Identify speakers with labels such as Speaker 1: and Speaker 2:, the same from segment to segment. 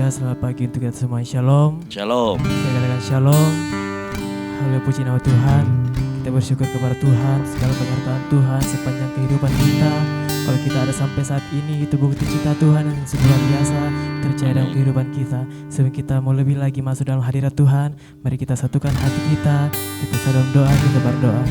Speaker 1: Haleluya, selamat pagi untuk kita semua. Shalom.
Speaker 2: Shalom.
Speaker 1: Saya katakan shalom. Haleluya, puji nama Tuhan. Kita bersyukur kepada Tuhan, segala penyertaan Tuhan sepanjang kehidupan kita. Kalau kita ada sampai saat ini, itu bukti cinta Tuhan yang luar biasa terjadi dalam kehidupan kita. Sebelum kita mau lebih lagi masuk dalam hadirat Tuhan, mari kita satukan hati kita. Kita sedang doa, kita berdoa.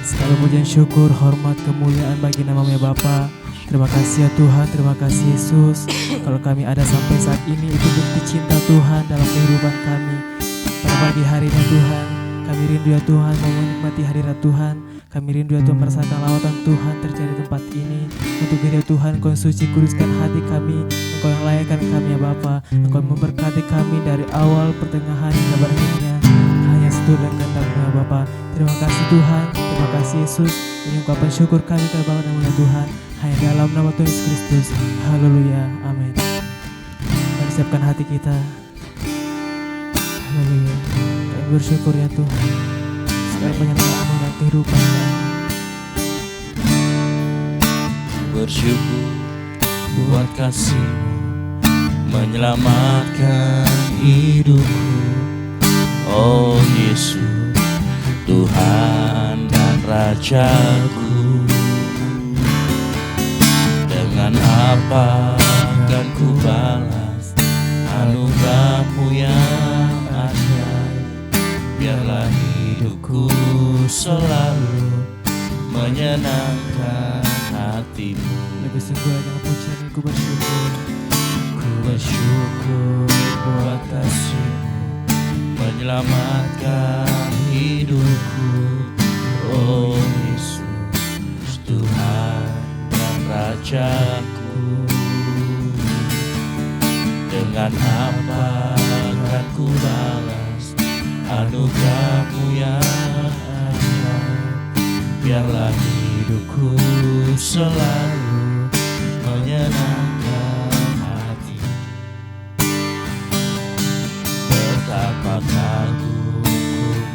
Speaker 1: Segala pujian, syukur, hormat, kemuliaan bagi nama-Mu ya Bapa. Terima kasih ya Tuhan, terima kasih Yesus. Kalau kami ada sampai saat ini, itu bukti cinta Tuhan dalam kehidupan kami. Pada pagi hari ini Tuhan, kami rindu ya Tuhan mau menikmati hadirat Tuhan. Kami rindu ya Tuhan merasakan lawatan Tuhan terjadi di tempat ini. Untuk diri Tuhan, Kau suci kuduskan hati kami. Engkau yang layakkan kami ya Bapa. Engkau memberkati kami dari awal, pertengahan hingga berakhirnya. Hanya seturut dan kehendak-Mu ya Bapa. Terima kasih Tuhan, terima kasih Yesus. Ini ungkapan syukur kami kepada nama Tuhan. Hanya dalam nama Tuhan Yesus Kristus. Haleluya, amin. Mari siapkan hati kita. Haleluya. Kami bersyukur ya Tuhan. Segala penyertaan-Mu dalam kehidupan kami.
Speaker 2: Bersyukur buat kasih-Mu menyelamatkan hidupku. Oh Yesus, Tuhan dan Rajaku. Dengan apa akan ku balas anugerah-Mu yang ajaib? Biarlah hidupku selalu menyenangkan hati-Mu.
Speaker 1: Lebih sungguh dalam pujian ini ku bersyukur.
Speaker 2: Ku bersyukur buat kasih-Mu menyelamatkan hidupku. Oh Yesus, Tuhan dan Rajaku. Dengan apa akan ku balas anugerah-Mu yang ajaib? Biarlah hidupku selalu menyenangkan hati. Betapa kagumku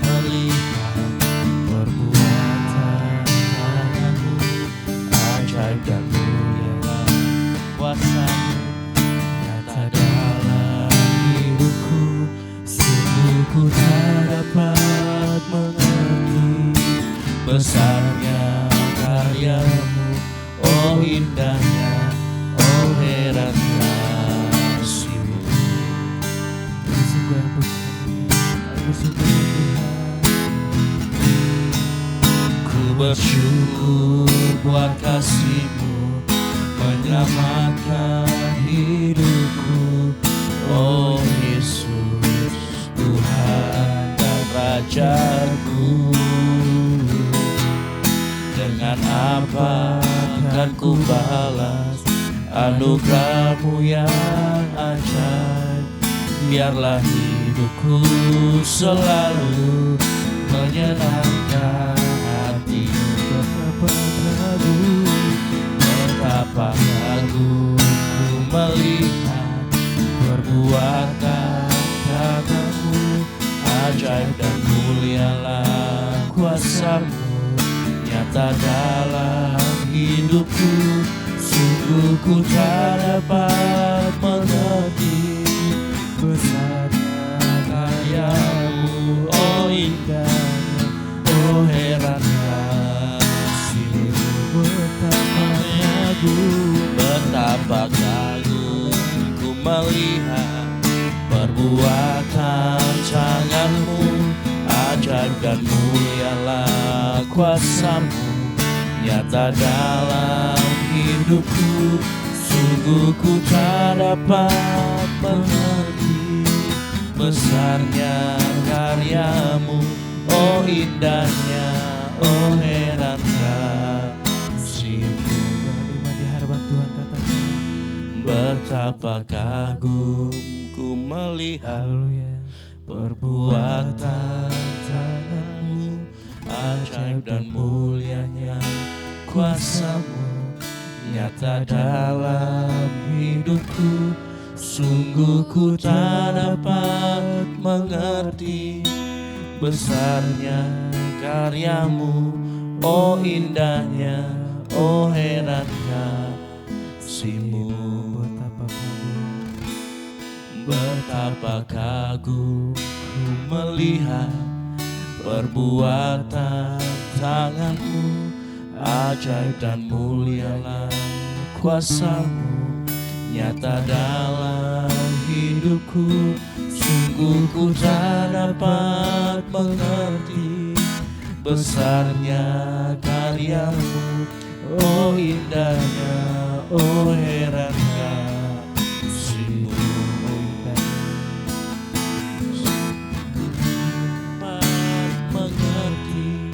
Speaker 2: melihat perbuatan tangan-Mu, ajaib dan mulia kuasa-Mu nyata dalam hidupku. Sungguh ku tak dapat mengerti besarnya karya-Mu, oh indahnya, oh heran kasih-Mu.
Speaker 1: Lebih sungguh dalam pujian ini. Kami bersyukur ya Tuhan.
Speaker 2: Ku bersyukur buat kasih-Mu menyelamatkan hidupku. Oh Yesus, Tuhan dan Rajaku. Dengan apa akan ku balas anugerah-Mu yang ajaib? Biarlah hidupku selalu menyenangkan hati. Betapa kagum ku melihat perbuatan tangan-Mu, ajaib dan mulialah kuasa-Mu nyata dalam hidupku. Sungguh ku tak dapat mengerti besarnya karya-Mu, oh indahnya, oh heran kasih-Mu. Betapa kagum ku melihat perbuatan tangan-Mu, ajaib dan mulialah kuasa-Mu nyata dalam hidupku. Sungguh ku tak dapat mengerti besarnya karya-Mu, oh indahnya, oh heran kasih-Mu.
Speaker 1: Di hadapan Tuhan katakan.
Speaker 2: Betapa kagum ku melihat
Speaker 1: Haleluya.
Speaker 2: perbuatan tangan-Mu, ajaib dan mulianya kuasa-Mu nyata dalam hidupku. Sungguh ku tak dapat mengerti besarnya karya-Mu, oh indahnya, oh heran kasih-Mu. Betapa kagum ku melihat perbuatan tangan-Mu, ajaib dan mulialah kuasa-Mu nyata dalam hidupku. Sungguh ku tak dapat mengerti besarnya karya-Mu, oh indahnya, oh heran kasih-Mu. Mengerti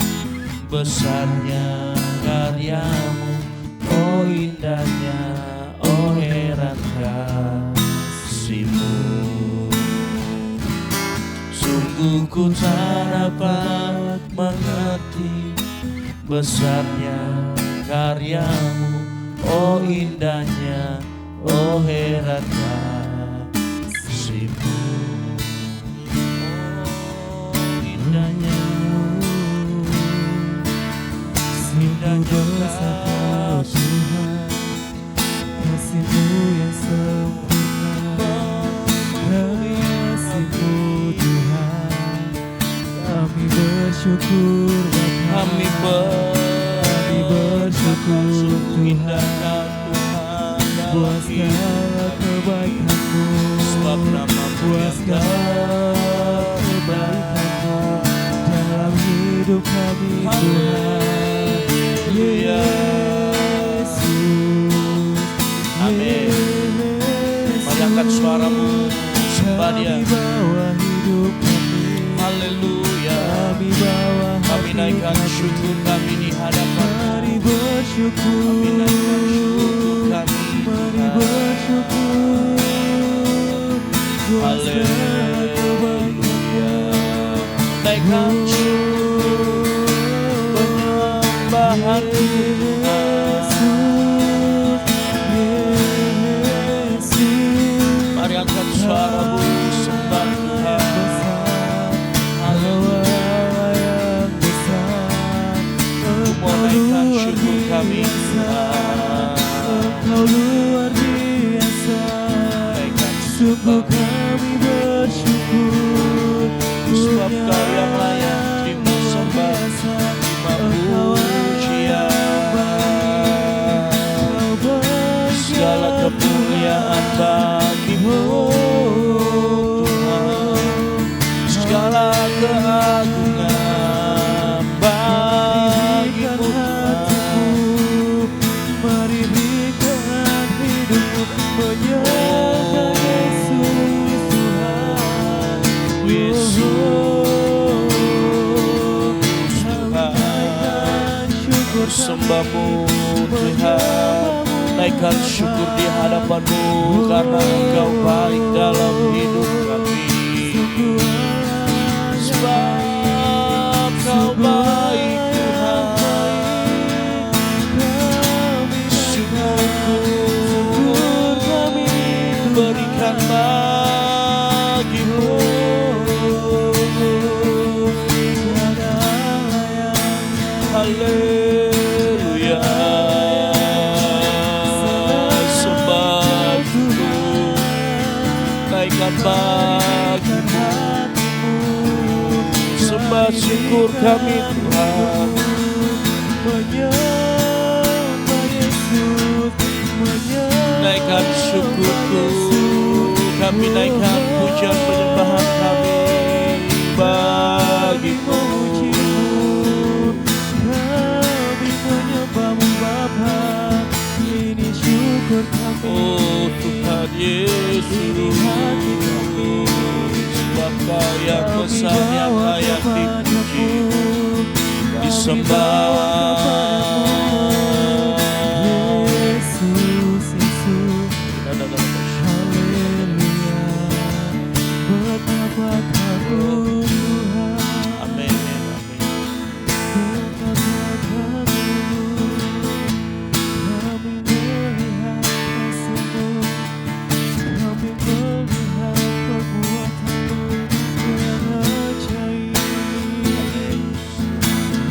Speaker 2: besarnya karya-Mu, oh indahnya, oh heran kasih-Mu. Sungguh ku tak dapat mengerti besarnya karya-Mu, oh indahnya, oh heran kasih-Mu. Oh indahnya, indahnya
Speaker 1: Tuhan, kasih-Mu yang sempurna, kasih-Mu Tuhan, kami bersyukur Bapa,
Speaker 2: kami
Speaker 1: bersyukur
Speaker 2: indahkan
Speaker 1: Tuhan,
Speaker 2: Tuhan
Speaker 1: buat segala kebaikan-Mu,
Speaker 2: sebab nama
Speaker 1: buat segala kebaikan-Mu dalam hidup kami Tuhan. Yesus,
Speaker 2: Amin. Mari angkat suaramu, sembah Dia.
Speaker 1: kami bawa hidup kami,
Speaker 2: Haleluya.
Speaker 1: kami bawa
Speaker 2: Kami
Speaker 1: hati
Speaker 2: naikkan
Speaker 1: kami.
Speaker 2: syukur kami di hadapan.
Speaker 1: Mari bersyukur,
Speaker 2: Kami naikkan syukur kami.
Speaker 1: mari bersyukur. Buat segala kebaikan-Mu,
Speaker 2: Naikkan syukur penyembahan Tuhan. Mari angkat suaramu, sembah Tuhan.
Speaker 1: Haleluya.
Speaker 2: Naikkan syukur kami Tuhan.
Speaker 1: Engkau luar biasa, sungguh kami bersyukur.
Speaker 2: Sebab Kau yang layak terima sembah, terima pujian. Segala kemuliaan bagi-Mu Tuhan, segala keagungan bagi-Mu Tuhan.
Speaker 1: Mari berikan hidup-Mu menyerahkan Yesus Tuhan.
Speaker 2: Sembah-Mu Tuhan, naikkan syukur di hadapan-Mu karena Engkau baik dalam hidup kami. Sebab Kau baik Tuhan, syukur kami berikan bagi-Mu. Haleluya. Sembah syukur, naikkan bagi-Mu. Sembah syukur kami Tuhan. Naikkan syukurku, kami naikkan pujian penyembahan kami bagi-Mu. Oh Tuhan Yesus, sebab Kau yang besar yang layak dipuji, disembah.
Speaker 1: Yesus, haleluya, betapa kagum Tuhan,
Speaker 2: Amin, amin.
Speaker 1: betapa kagum kami melihat kasih-Mu, kami melihat perbuatan-Mu yang ajaib.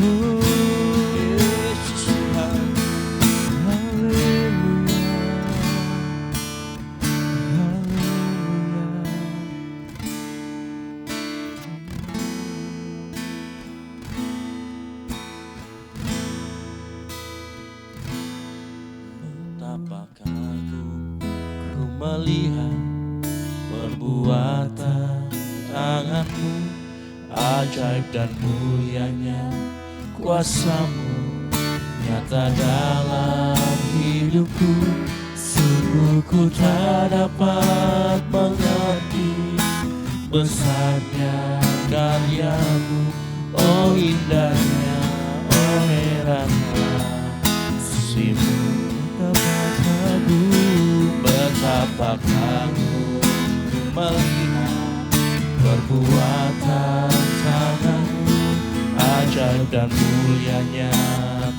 Speaker 1: Oh,
Speaker 2: melihat perbuatan tangan-Mu, ajaib dan mulianya kuasa-Mu nyata dalam hidupku. Sungguh ku tak dapat mengerti besarnya karya-Mu, oh indahnya, oh herannya kasih-Mu. Betapa kagum melihat perbuatan tangan-Mu, ajaib dan mulianya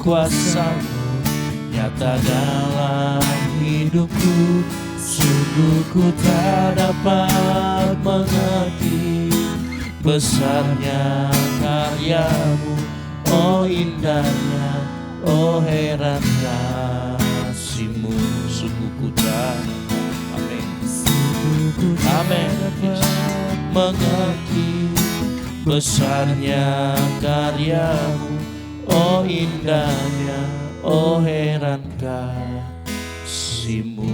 Speaker 2: kuasa-Mu nyata dalam hidupku. Sungguh ku tak dapat mengerti besarnya karya-Mu, oh indahnya, oh heran kasih-Mu. Sungguh ku tak, amin, amin, mengerti besarnya karya-Mu, oh indahnya, oh heran kasih-Mu.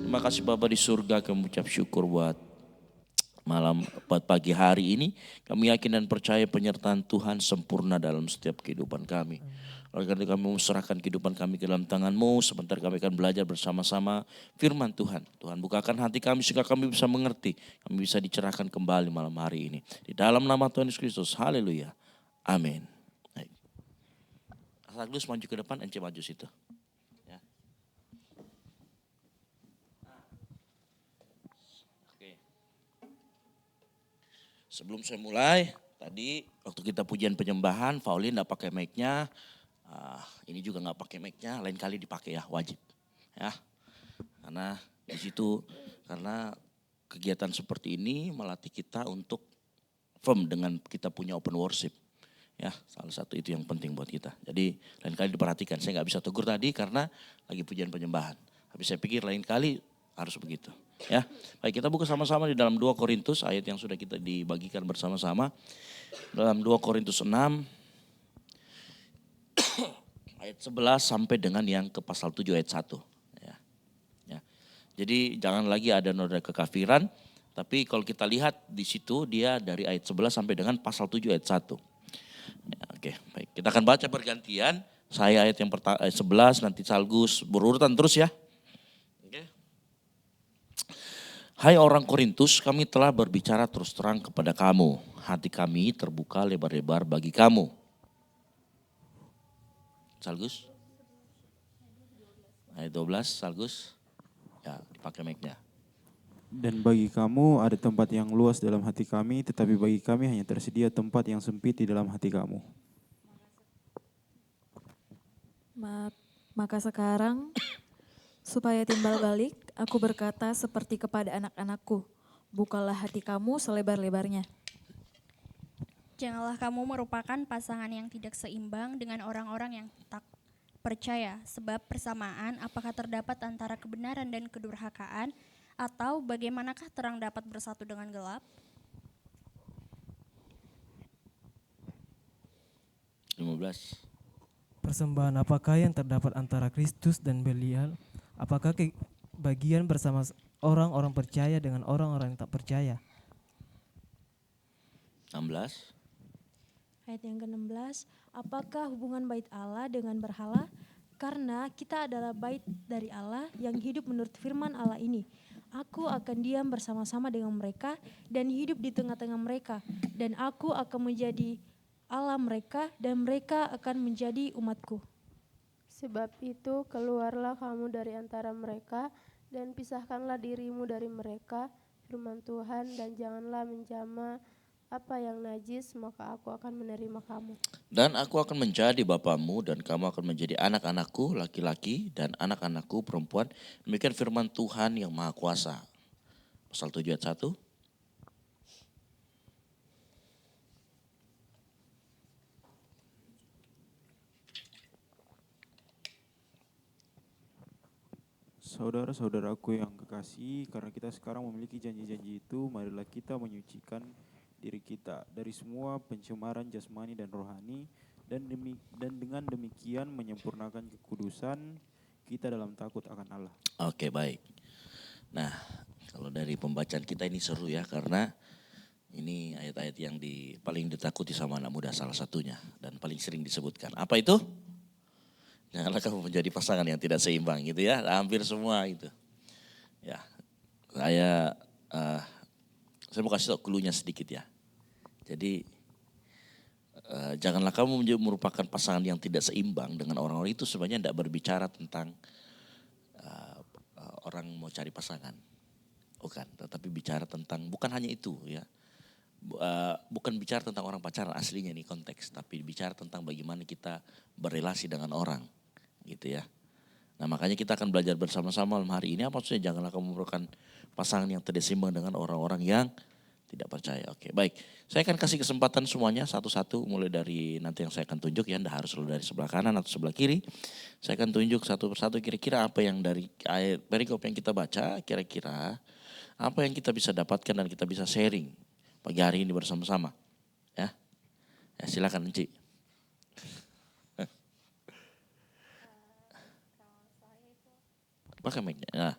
Speaker 2: Terima kasih Bapa di surga, kami ucap syukur buat pagi hari ini. Kami yakin dan percaya penyertaan Tuhan sempurna dalam setiap kehidupan kami. Oleh karena itu kami serahkan kehidupan kami ke dalam tangan-Mu. Sebentar kami akan belajar bersama-sama firman Tuhan. Tuhan bukakan hati kami sehingga kami bisa mengerti. Kami bisa dicerahkan kembali malam hari ini. Di dalam nama Tuhan Yesus Kristus. Haleluya. Amin. Asaglus maju ke depan, Ence maju situ. Ya. Oke. Sebelum saya mulai, tadi waktu kita pujian penyembahan, Faulin enggak pakai mic-nya. Ini juga enggak pakai mic-nya, lain kali dipakai ya, wajib. Ya. Karena di situ, karena kegiatan seperti ini melatih kita untuk firm dengan kita punya open worship. Ya, salah satu itu yang penting buat kita. Jadi lain kali diperhatikan, saya nggak bisa tegur tadi karena lagi pujian penyembahan. Tapi saya pikir lain kali harus begitu. Ya, baik kita buka sama-sama di dalam 2 Korintus, ayat yang sudah kita dibagikan bersama-sama. Dalam 2 Korintus 6, ayat 11 sampai dengan yang ke pasal 7 ayat 1. Ya. Ya. Jadi jangan lagi ada noda kekafiran, tapi kalau kita lihat di situ dia dari ayat 11 sampai dengan pasal 7 ayat 1. Ya, oke, baik. Kita akan baca bergantian. Saya ayat yang ayat 11, nanti Salgus berurutan terus ya. Oke. Hai orang Korintus, kami telah berbicara terus terang kepada kamu. Hati kami terbuka lebar-lebar bagi kamu. Salgus? Ayat 12, Salgus. Ya, dipakai mic-nya.
Speaker 3: Dan bagi kamu ada tempat yang luas dalam hati kami, tetapi bagi kami hanya tersedia tempat yang sempit di dalam hati kamu.
Speaker 4: Maka sekarang, supaya timbal balik, aku berkata seperti kepada anak-anakku, bukalah hati kamu selebar-lebarnya.
Speaker 5: Janganlah kamu merupakan pasangan yang tidak seimbang dengan orang-orang yang tak percaya, sebab persamaan apakah terdapat antara kebenaran dan kedurhakaan, atau bagaimanakah terang dapat bersatu dengan gelap?
Speaker 2: 15.
Speaker 1: Persembahan apakah yang terdapat antara Kristus dan Belial? Apakah bagian bersama orang-orang percaya dengan orang-orang yang tak percaya?
Speaker 2: 16.
Speaker 6: Ayat yang ke-16, apakah hubungan bait Allah dengan berhala? Karena kita adalah bait dari Allah yang hidup menurut firman Allah ini. Aku akan diam bersama-sama dengan mereka dan hidup di tengah-tengah mereka. Dan aku akan menjadi Allah mereka dan mereka akan menjadi umatku.
Speaker 7: Sebab itu keluarlah kamu dari antara mereka dan pisahkanlah dirimu dari mereka, firman Tuhan, dan janganlah menjamah apa yang najis, maka aku akan menerima kamu.
Speaker 2: Dan aku akan menjadi bapamu dan kamu akan menjadi anak-anakku laki-laki dan anak-anakku perempuan. Demikian firman Tuhan yang Maha Kuasa. Pasal 7 ayat 1.
Speaker 3: Saudara-saudaraku yang kekasih, karena kita sekarang memiliki janji-janji itu, marilah kita menyucikan diri kita dari semua pencemaran jasmani dan rohani, dan dengan demikian menyempurnakan kekudusan kita dalam takut akan Allah.
Speaker 2: Oke, baik. Nah, kalau dari pembacaan kita ini seru ya, karena ini ayat-ayat yang paling ditakuti sama anak muda salah satunya dan paling sering disebutkan. Apa itu? Janganlah kamu menjadi pasangan yang tidak seimbang gitu ya. Hampir semua itu. Ya, saya mau kasih tau clue-nya sedikit ya. Jadi janganlah kamu merupakan pasangan yang tidak seimbang dengan orang-orang itu, sebenarnya tidak berbicara tentang orang mau cari pasangan. Bukan, tetapi bicara tentang, bukan hanya itu ya. Bukan bicara tentang orang pacaran aslinya nih konteks, tapi bicara tentang bagaimana kita berrelasi dengan orang gitu ya. Nah makanya kita akan belajar bersama-sama malam hari ini, apa maksudnya janganlah kamu merupakan pasangan yang tidak seimbang dengan orang-orang yang tidak percaya. Oke, baik. Saya akan kasih kesempatan semuanya satu-satu, mulai dari nanti yang saya akan tunjuk ya, Anda harus selalu dari sebelah kanan atau sebelah kiri. Saya akan tunjuk satu persatu kira-kira apa yang dari ayat perikop yang kita baca, kira-kira apa yang kita bisa dapatkan dan kita bisa sharing pagi hari ini bersama-sama. Ya, silakan Enci. Pakai mic-nya. Nah.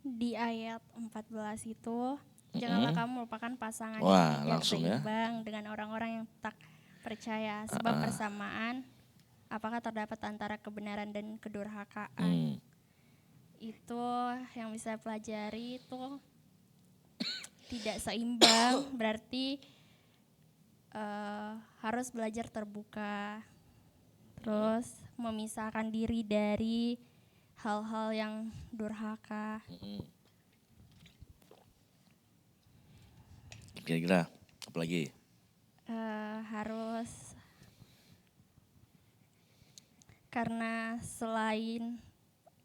Speaker 5: Di ayat 14 itu, janganlah kamu merupakan pasangan
Speaker 2: Wah,
Speaker 5: yang tidak
Speaker 2: langsung ya.
Speaker 5: seimbang dengan orang-orang yang tak percaya. Sebab persamaan, apakah terdapat antara kebenaran dan kedurhakaan. Itu yang bisa pelajari itu tidak seimbang, berarti harus belajar terbuka. Terus memisahkan diri dari hal-hal yang durhaka.
Speaker 2: Kira-kira apa lagi?
Speaker 5: Harus, karena selain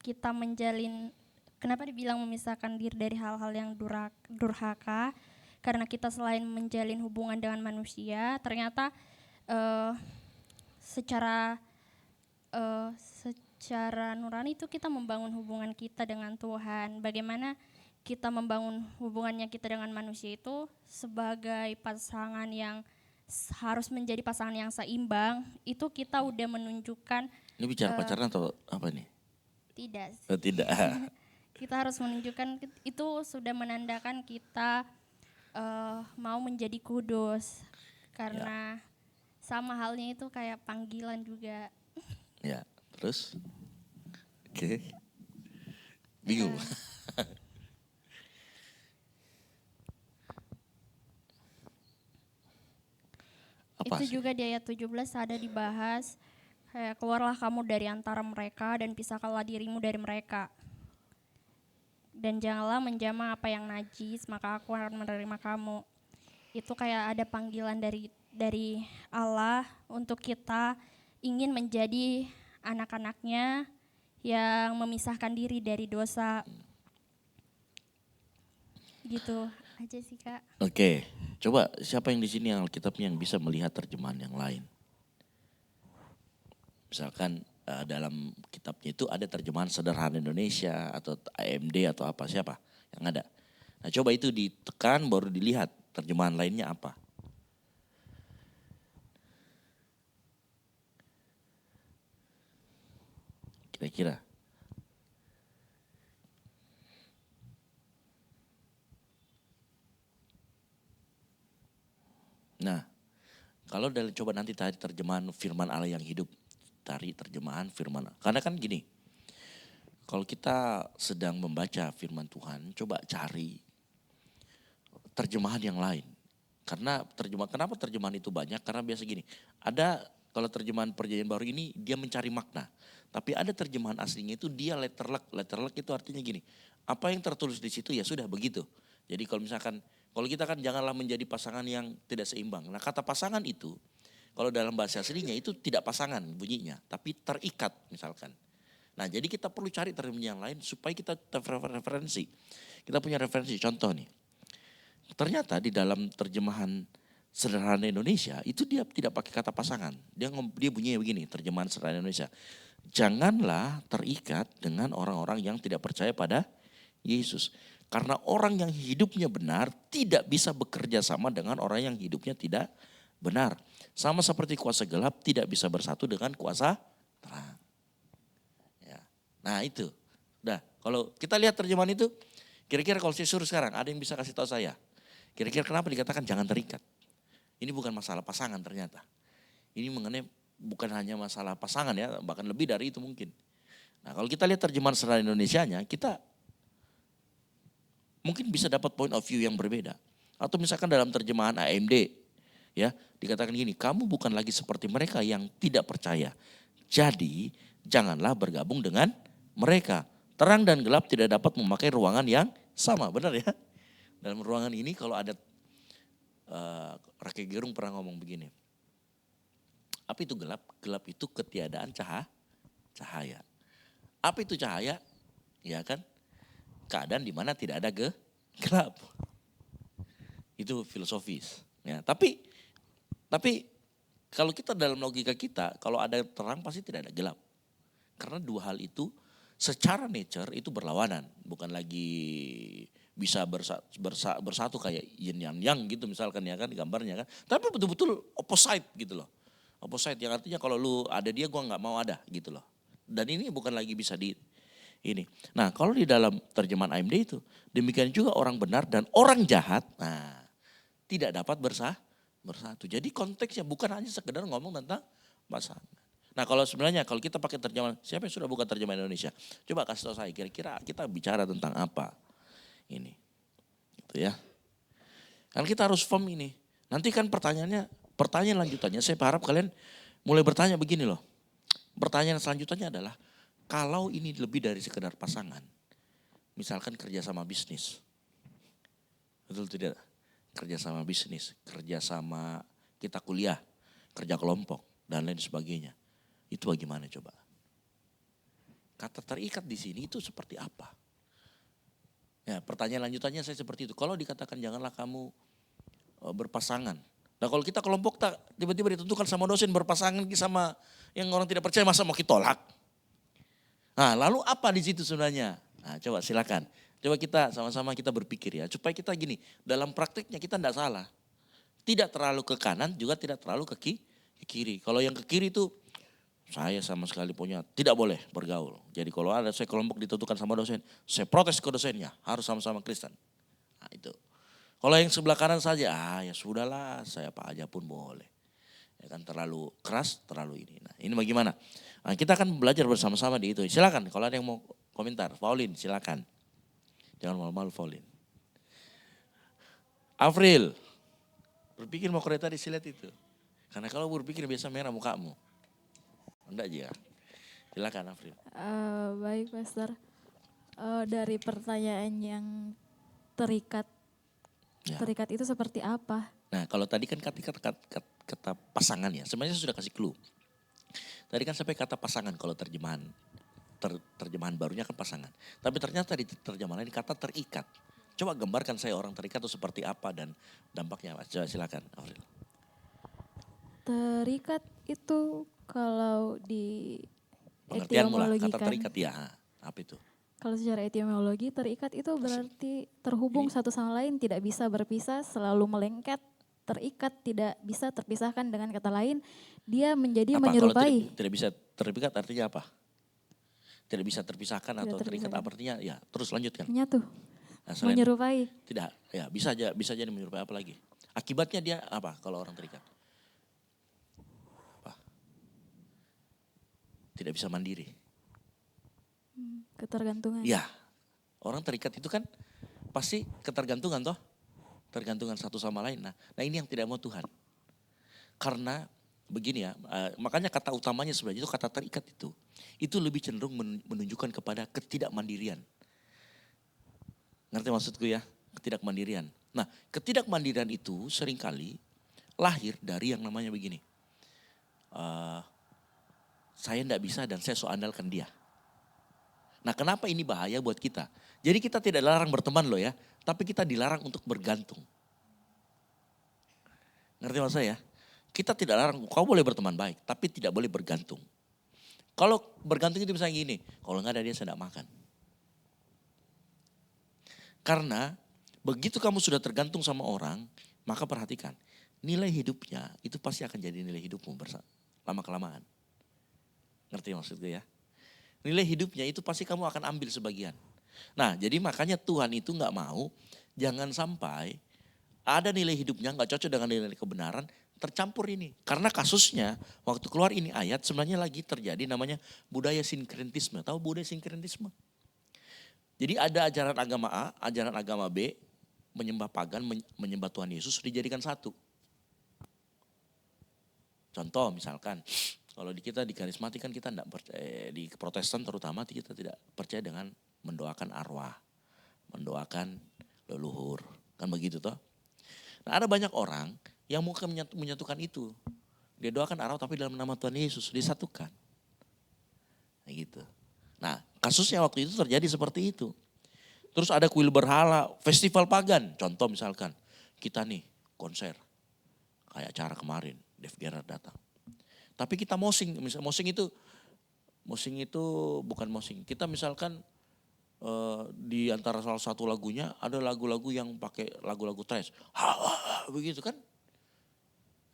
Speaker 5: kita menjalin, kenapa dibilang memisahkan diri dari hal-hal yang durhaka? Karena kita selain menjalin hubungan dengan manusia, ternyata secara nurani itu kita membangun hubungan kita dengan Tuhan. Bagaimana kita membangun hubungannya kita dengan manusia itu sebagai pasangan yang harus menjadi pasangan yang seimbang, itu kita udah menunjukkan.
Speaker 2: Ini bicara pacaran atau apa nih?
Speaker 5: Tidak.
Speaker 2: Oh, tidak.
Speaker 5: Kita harus menunjukkan, itu sudah menandakan kita mau menjadi kudus. Karena sama halnya itu kayak panggilan juga.
Speaker 2: Ya, terus? Oke. Bingung. Apa
Speaker 5: Itu
Speaker 2: sih?
Speaker 5: juga di ayat 17 ada dibahas, kayak keluarlah kamu dari antara mereka dan pisahkanlah dirimu dari mereka. Dan janganlah menjamah apa yang najis, maka aku akan menerima kamu. Itu kayak ada panggilan dari Allah untuk kita ingin menjadi anak-anaknya yang memisahkan diri dari dosa. Gitu aja sih Kak.
Speaker 2: Oke, coba siapa yang di sini yang Alkitabnya yang bisa melihat terjemahan yang lain? Misalkan dalam kitabnya itu ada terjemahan sederhana Indonesia atau AMD atau apa, siapa yang ada? Nah coba itu ditekan baru dilihat terjemahan lainnya apa. Kira-kira. Nah, kalau coba nanti tadi terjemahan firman Allah yang hidup, cari terjemahan firman. Karena kan gini, kalau kita sedang membaca firman Tuhan, coba cari terjemahan yang lain. Kenapa terjemahan itu banyak? Karena biasa gini, ada kalau terjemahan Perjanjian Baru ini dia mencari makna. Tapi ada terjemahan aslinya itu dia letterlek itu artinya gini, apa yang tertulis di situ ya sudah begitu. Jadi kalau kita kan janganlah menjadi pasangan yang tidak seimbang. Nah kata pasangan itu, kalau dalam bahasa aslinya itu tidak pasangan bunyinya, tapi terikat misalkan. Nah jadi kita perlu cari terjemahan yang lain supaya kita referensi. Kita punya referensi, contoh nih. Ternyata di dalam terjemahan sederhana Indonesia itu dia tidak pakai kata pasangan. Dia bunyinya begini, terjemahan sederhana Indonesia. Janganlah terikat dengan orang-orang yang tidak percaya pada Yesus. Karena orang yang hidupnya benar tidak bisa bekerja sama dengan orang yang hidupnya tidak benar. Sama seperti kuasa gelap tidak bisa bersatu dengan kuasa terang. Ya. Nah itu. Udah, kalau kita lihat terjemahan itu, kira-kira kalau saya suruh sekarang, ada yang bisa kasih tahu saya. Kira-kira kenapa dikatakan jangan terikat? Ini bukan masalah pasangan ternyata. Ini mengenai bukan hanya masalah pasangan ya, bahkan lebih dari itu mungkin. Nah kalau kita lihat terjemahan secara Indonesianya, kita mungkin bisa dapat point of view yang berbeda. Atau misalkan dalam terjemahan AMD, ya dikatakan gini, kamu bukan lagi seperti mereka yang tidak percaya. Jadi janganlah bergabung dengan mereka. Terang dan gelap tidak dapat memakai ruangan yang sama, benar ya? Dalam ruangan ini kalau ada, Rakyat Gerung pernah ngomong begini. Apa itu gelap? Gelap itu ketiadaan cahaya. Apa itu cahaya? Ya kan? Keadaan di mana tidak ada gelap. Itu filosofis. Ya, tapi kalau kita dalam logika kita, kalau ada terang pasti tidak ada gelap. Karena dua hal itu secara nature itu berlawanan. Bukan lagi bisa bersatu kayak yin yang yang gitu misalkan ya kan gambarnya kan. Tapi betul-betul opposite gitu loh. Opposite yang artinya kalau lu ada dia gua nggak mau ada gitu loh. Dan ini bukan lagi bisa ini. Nah kalau di dalam terjemahan AMD itu demikian juga orang benar dan orang jahat tidak dapat bersatu. Jadi konteksnya bukan hanya sekedar ngomong tentang pasangan. Nah kalau sebenarnya kalau kita pakai terjemahan, siapa yang sudah buka terjemahan Indonesia? Coba kasih tahu saya kira-kira kita bicara tentang apa ini. Gitu ya. Kan kita harus firm ini. Nanti kan pertanyaan lanjutannya saya harap kalian mulai bertanya begini loh. Pertanyaan selanjutnya adalah kalau ini lebih dari sekedar pasangan, misalkan kerjasama bisnis, betul tidak? Kerjasama bisnis, kerjasama kita kuliah, kerja kelompok dan lain sebagainya, itu bagaimana coba? Kata terikat di sini itu seperti apa? Ya, pertanyaan lanjutannya saya seperti itu. Kalau dikatakan janganlah kamu berpasangan. Nah kalau kita kelompok tak tiba-tiba ditentukan sama dosen berpasangan sama yang orang tidak percaya masa mau kita tolak? Nah lalu apa di situ sebenarnya? Nah coba silakan. Coba kita sama-sama kita berpikir ya. Supaya kita gini, dalam prakteknya kita tidak salah. Tidak terlalu ke kanan juga tidak terlalu ke kiri. Kalau yang ke kiri itu saya sama sekali punya tidak boleh bergaul. Jadi kalau ada saya kelompok ditentukan sama dosen, saya protes ke dosennya harus sama-sama Kristen. Nah itu. Kalau yang sebelah kanan saja, ya sudahlah saya apa aja pun boleh. Ya kan terlalu keras, terlalu ini. Nah ini bagaimana? Nah, kita akan belajar bersama-sama di itu. Silakan kalau ada yang mau komentar. Pauline silakan. Jangan malu-malu Pauline. Afril, berpikir mau kereta di silet itu. Karena kalau berpikir biasa merah mukamu. Enggak aja. Silakan Afril.
Speaker 4: Baik Pastor. Dari pertanyaan yang terikat,
Speaker 2: Ya.
Speaker 4: terikat itu seperti apa?
Speaker 2: Nah kalau tadi kan kata pasangan ya. Sebenarnya saya sudah kasih clue. Tadi kan sampai kata pasangan kalau terjemahan. Terjemahan barunya kan pasangan. Tapi ternyata di terjemahan ini kata terikat. Coba gambarkan saya orang terikat itu seperti apa dan dampaknya apa. Coba silakan Afril.
Speaker 4: Terikat itu kalau di
Speaker 2: Pengertianmu lah
Speaker 4: etimologi
Speaker 2: kata
Speaker 4: kan.
Speaker 2: terikat ya. Apa itu?
Speaker 4: Kalau secara etimologi terikat itu berarti terhubung satu sama lain, tidak bisa berpisah, selalu melengket, terikat, tidak bisa terpisahkan. Dengan kata lain, dia menjadi
Speaker 2: Apa?
Speaker 4: menyerupai.
Speaker 2: Kalau tidak bisa terikat artinya apa? Tidak bisa terpisahkan atau terikat
Speaker 4: terpisahkan.
Speaker 2: apa artinya? Ya terus lanjutkan.
Speaker 4: Menyatu,
Speaker 2: Nah, selain
Speaker 4: menyerupai.
Speaker 2: tidak, ya bisa jadi menyerupai apa lagi? Akibatnya dia apa kalau orang terikat? Apa? Tidak bisa mandiri.
Speaker 4: Ketergantungan.
Speaker 2: Ya, orang terikat itu kan pasti ketergantungan toh. Tergantungan satu sama lain. Nah ini yang tidak mau Tuhan. Karena begini ya, makanya kata utamanya sebenarnya itu kata terikat itu. Itu lebih cenderung menunjukkan kepada ketidakmandirian. Ngerti maksudku ya? Ketidakmandirian. Nah ketidakmandirian itu seringkali lahir dari yang namanya begini. Saya tidak bisa dan saya so andalkan dia. Nah kenapa ini bahaya buat kita? Jadi kita tidak dilarang berteman loh ya. Tapi kita dilarang untuk bergantung. Ngerti maksud saya? Kita tidak larang, kau boleh berteman baik. Tapi tidak boleh bergantung. Kalau bergantung itu misalnya gini. Kalau nggak ada dia saya tidak makan. Karena begitu kamu sudah tergantung sama orang, maka perhatikan, nilai hidupnya itu pasti akan jadi nilai hidupmu lama-kelamaan. Ngerti maksud gue ya? Nilai hidupnya itu pasti kamu akan ambil sebagian. Nah, jadi makanya Tuhan itu nggak mau, jangan sampai ada nilai hidupnya nggak cocok dengan nilai kebenaran, tercampur ini. Karena kasusnya, waktu keluar ini ayat sebenarnya lagi terjadi namanya budaya sinkretisme. Tahu budaya sinkretisme? Jadi ada ajaran agama A, ajaran agama B, menyembah pagan, menyembah Tuhan Yesus dijadikan satu. Contoh misalkan, kalau di kita di karismatik kan kita tidak percaya, di Protestan terutama kita tidak percaya dengan mendoakan arwah, mendoakan leluhur, kan begitu toh. Nah ada banyak orang yang mungkin menyatukan itu. Dia doakan arwah tapi dalam nama Tuhan Yesus, disatukan. Nah gitu. Nah kasusnya waktu itu terjadi seperti itu. Terus ada kuil berhala, festival pagan. Contoh misalkan, kita nih konser. Kayak acara kemarin, Dave Gerard datang. Tapi kita mosing, mosing itu bukan mosing. Kita misalkan di antara salah satu lagunya ada lagu-lagu yang pakai lagu-lagu trash. Begitu kan.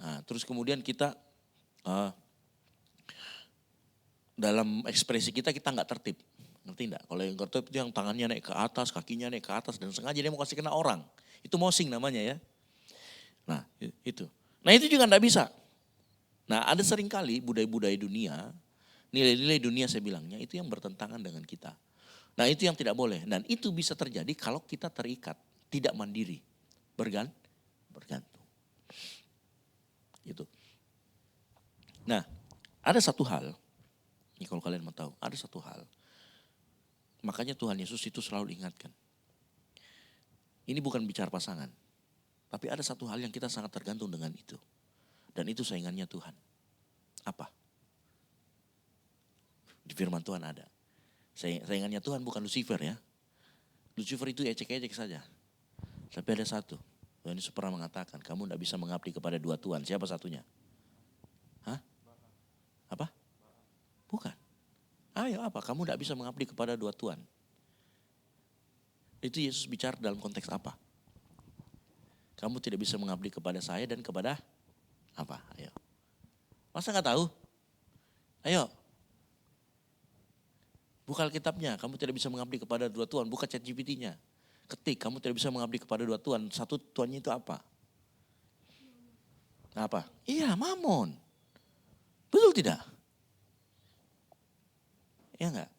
Speaker 2: Nah, terus kemudian kita dalam ekspresi kita nggak tertib. Ngerti enggak? Kalau yang tertib itu yang tangannya naik ke atas, kakinya naik ke atas dan sengaja dia mau kasih kena orang. Itu mosing namanya ya. Nah itu. Nah itu juga enggak bisa. Nah ada seringkali budaya-budaya dunia, nilai-nilai dunia saya bilangnya itu yang bertentangan dengan kita. Nah itu yang tidak boleh. Dan itu bisa terjadi kalau kita terikat, tidak mandiri, bergantung. Gitu. Nah ada satu hal, ini kalau kalian mau tahu, ada satu hal. Makanya Tuhan Yesus itu selalu ingatkan. Ini bukan bicara pasangan. Tapi ada satu hal yang kita sangat tergantung dengan itu. Dan itu saingannya Tuhan. Apa? Di firman Tuhan ada. Saingannya Tuhan bukan Lucifer ya. Lucifer itu ecek-ecek saja. Tapi ada satu. Tuhan Yesus pernah mengatakan, kamu tidak bisa mengabdi kepada dua Tuhan. Siapa satunya? Hah? Apa? Bukan. Ayo apa? Kamu tidak bisa mengabdi kepada dua Tuhan. Itu Yesus bicara dalam konteks apa? Kamu tidak bisa mengabdi kepada saya dan kepada apa? Ayo. Masa nggak tahu? Ayo. Buka Alkitabnya. Kamu tidak bisa mengabdi kepada dua Tuhan. Buka ChatGPT-nya. Ketik. Kamu tidak bisa mengabdi kepada dua Tuhan. Satu Tuhannya itu apa? Apa? Iya, Mamon. Betul tidak? Ya enggak?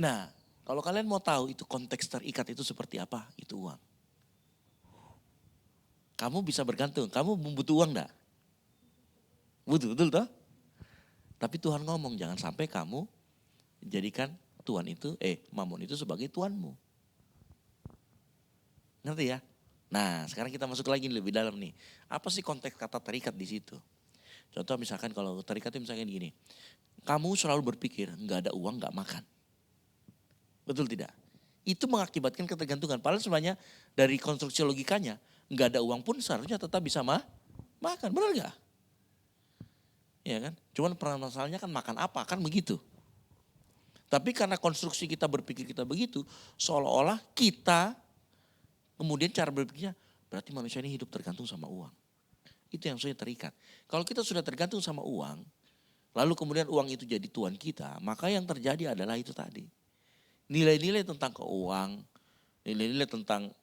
Speaker 2: Nah, kalau kalian mau tahu itu konteks terikat itu seperti apa, itu uang. Kamu bisa bergantung, kamu butuh uang enggak? Butuh, betul toh? Tapi Tuhan ngomong jangan sampai kamu jadikan Tuhan itu, Mamon itu sebagai Tuhanmu. Ngerti ya? Nah, sekarang kita masuk lagi lebih dalam nih. Apa sih konteks kata terikat di situ? Contoh misalkan kalau terikat itu misalnya gini. Kamu selalu berpikir nggak ada uang nggak makan. Betul tidak? Itu mengakibatkan ketergantungan. Padahal sebenarnya dari konstruksi logikanya nggak ada uang pun seharusnya tetap bisa makan. Benar nggak? Ya kan? Cuman permasalahannya kan makan apa kan begitu. Tapi karena konstruksi kita berpikir kita begitu, seolah-olah kita kemudian cara berpikirnya berarti manusia ini hidup tergantung sama uang. Itu yang sudah terikat. Kalau kita sudah tergantung sama uang, lalu kemudian uang itu jadi tuan kita, maka yang terjadi adalah itu tadi. Nilai-nilai tentang keuangan, nilai-nilai tentang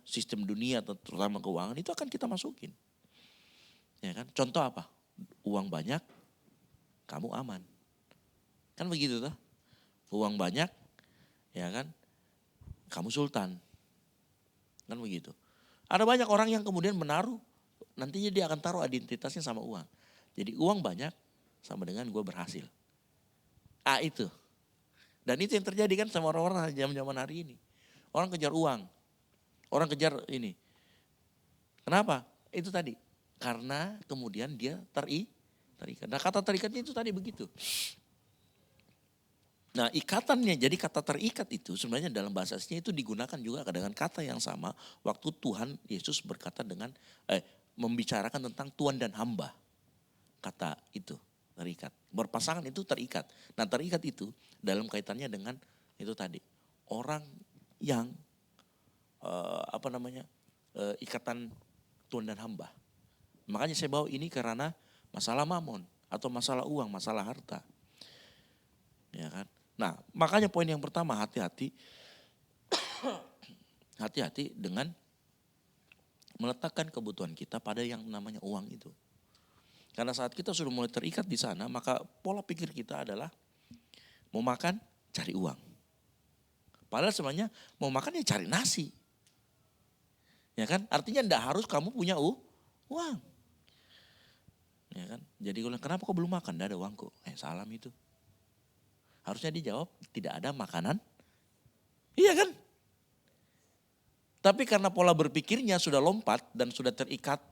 Speaker 2: sistem dunia terutama keuangan itu akan kita masukin. Ya kan? Contoh apa? Uang banyak, kamu aman. Kan begitu tuh. Uang banyak, ya kan? Kamu sultan. Kan begitu. Ada banyak orang yang kemudian menaruh, nantinya dia akan taruh identitasnya sama uang. Jadi uang banyak sama dengan gue berhasil. Itu. Dan itu yang terjadi kan sama orang-orang zaman hari ini. Orang kejar uang. Orang kejar ini. Kenapa? Itu tadi. Karena kemudian dia terikat. Nah kata terikatnya itu tadi begitu. Nah ikatannya, jadi kata terikat itu sebenarnya dalam bahasa aslinya itu digunakan juga dengan kata yang sama waktu Tuhan Yesus berkata dengan, membicarakan tentang Tuhan dan hamba. Kata itu, terikat. Berpasangan itu terikat. Nah terikat itu dalam kaitannya dengan itu tadi. Orang yang ikatan Tuhan dan hamba. Makanya saya bawa ini karena masalah mamon atau masalah uang, masalah harta. Ya kan? Nah, makanya poin yang pertama, hati-hati hati-hati dengan meletakkan kebutuhan kita pada yang namanya uang itu. Karena saat kita sudah mulai terikat di sana, maka pola pikir kita adalah mau makan, cari uang. Padahal sebenarnya mau makan ya cari nasi. Ya kan? Artinya enggak harus kamu punya uang. Ya kan? Jadi kenapa kau belum makan? Enggak ada uangku. Salam itu. Harusnya dijawab tidak ada makanan. Iya kan? Tapi karena pola berpikirnya sudah lompat dan sudah terikat,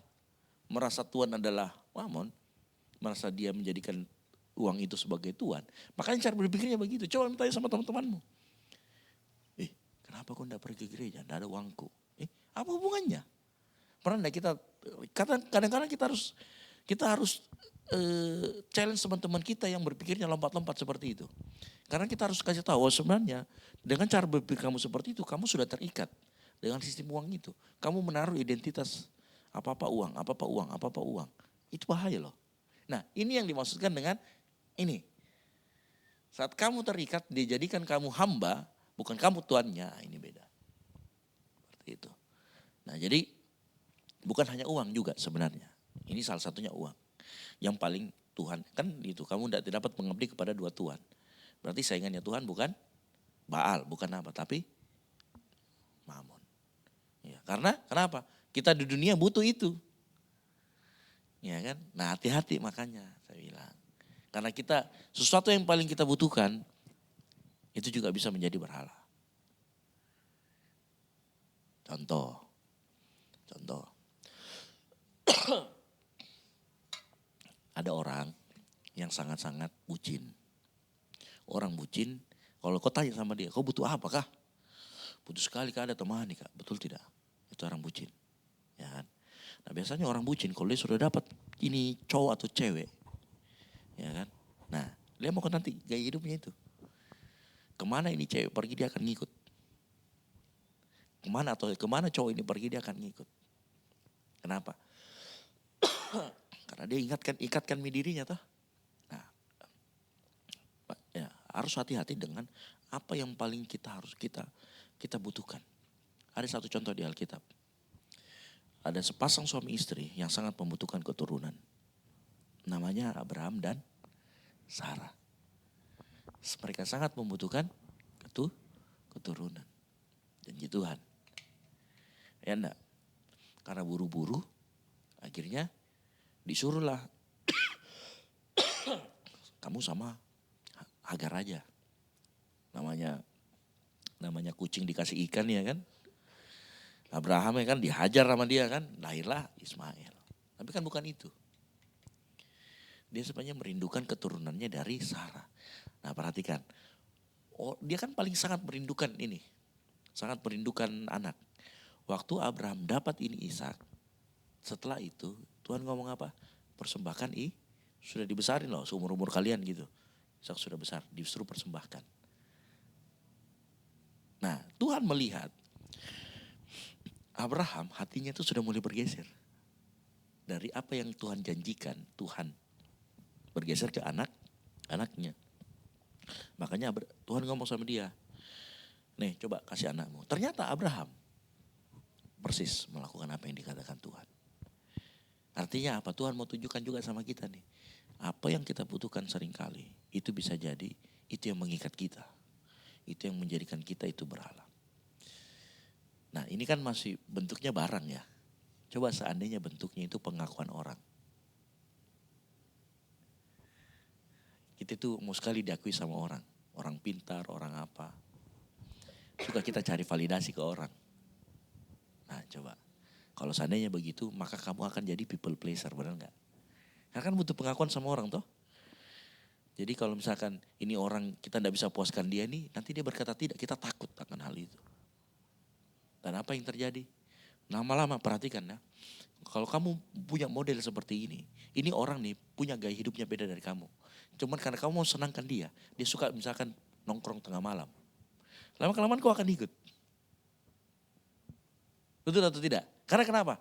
Speaker 2: merasa Tuhan adalah mamon, merasa dia menjadikan uang itu sebagai Tuhan. Makanya cara berpikirnya begitu. Coba tanya sama teman-temanmu. Kenapa kau enggak pergi ke gereja? Enggak ada uangku. Apa hubungannya? Pernah enggak kita, kadang-kadang kita harus challenge teman-teman kita yang berpikirnya lompat-lompat seperti itu. Karena kita harus kasih tahu sebenarnya dengan cara berpikir kamu seperti itu, kamu sudah terikat dengan sistem uang itu. Kamu menaruh identitas apa-apa uang, apa-apa uang, apa-apa uang. Itu bahaya loh. Nah, ini yang dimaksudkan dengan ini. Saat kamu terikat, dijadikan kamu hamba, bukan kamu tuannya, ini beda. Seperti itu. Nah, jadi bukan hanya uang juga sebenarnya. Ini salah satunya uang. Yang paling Tuhan, kan itu kamu tidak dapat mengabdi kepada dua Tuhan. Berarti saingannya Tuhan bukan Baal, bukan apa, tapi Mamon. Ya, karena kenapa? Kita di dunia butuh itu. Ya kan? Nah, hati-hati makanya saya bilang. Karena kita sesuatu yang paling kita butuhkan itu juga bisa menjadi berhala. Contoh. Ada orang yang sangat-sangat bucin. Orang bucin, kalau kau tanya sama dia, kau butuh apa kah? Butuh sekali kah ada temani kak? Betul tidak? Itu orang bucin. Ya kan? Nah biasanya orang bucin kalau dia sudah dapat ini cowok atau cewek. Ya kan? Nah dia mau nanti gaya hidupnya itu. Kemana ini cewek pergi dia akan ngikut. Kemana cowok ini pergi dia akan ngikut. Kenapa? Karena dia ikatkan dirinya toh. Nah, ya, harus hati-hati dengan apa yang paling kita butuhkan. Ada satu contoh di Alkitab. Ada sepasang suami istri yang sangat membutuhkan keturunan. Namanya Abraham dan Sarah. Mereka sangat membutuhkan keturunan. Janji Tuhan. Ya enggak? Karena buru-buru akhirnya disuruhlah kamu sama Hagar aja. Namanya kucing dikasih ikan ya kan. Abraham ya kan dihajar sama dia kan, lahirlah Ismail. Tapi kan bukan itu. Dia sebenarnya merindukan keturunannya dari Sarah. Nah perhatikan, dia kan paling sangat merindukan ini. Sangat merindukan anak. Waktu Abraham dapat ini Ishak, setelah itu Tuhan ngomong apa? Persembahkan sudah dibesarin loh seumur-umur kalian gitu. Ishak sudah besar, disuruh persembahkan. Nah Tuhan melihat Abraham hatinya itu sudah mulai bergeser. Dari apa yang Tuhan janjikan, Tuhan bergeser ke anaknya. Makanya Tuhan ngomong sama dia, nih coba kasih anakmu. Ternyata Abraham persis melakukan apa yang dikatakan Tuhan. Artinya apa? Tuhan mau tunjukkan juga sama kita nih. Apa yang kita butuhkan seringkali, itu bisa jadi, itu yang mengikat kita. Itu yang menjadikan kita itu berhala. Nah ini kan masih bentuknya barang ya. Coba seandainya bentuknya itu pengakuan orang. Kita itu mau sekali diakui sama orang. Orang pintar, orang apa. Suka kita cari validasi ke orang. Nah coba. Kalau seandainya begitu, maka kamu akan jadi people pleaser, benar gak? Karena kan butuh pengakuan sama orang toh. Jadi kalau misalkan ini orang kita tidak bisa puaskan dia nih, nanti dia berkata tidak, kita takut akan hal itu. Dan apa yang terjadi? Lama-lama perhatikan ya. Kalau kamu punya model seperti ini orang nih punya gaya hidupnya beda dari kamu. Cuman karena kamu mau senangkan dia suka misalkan nongkrong tengah malam. Lama-kelamaan kau akan ikut. Betul atau tidak? Karena kenapa?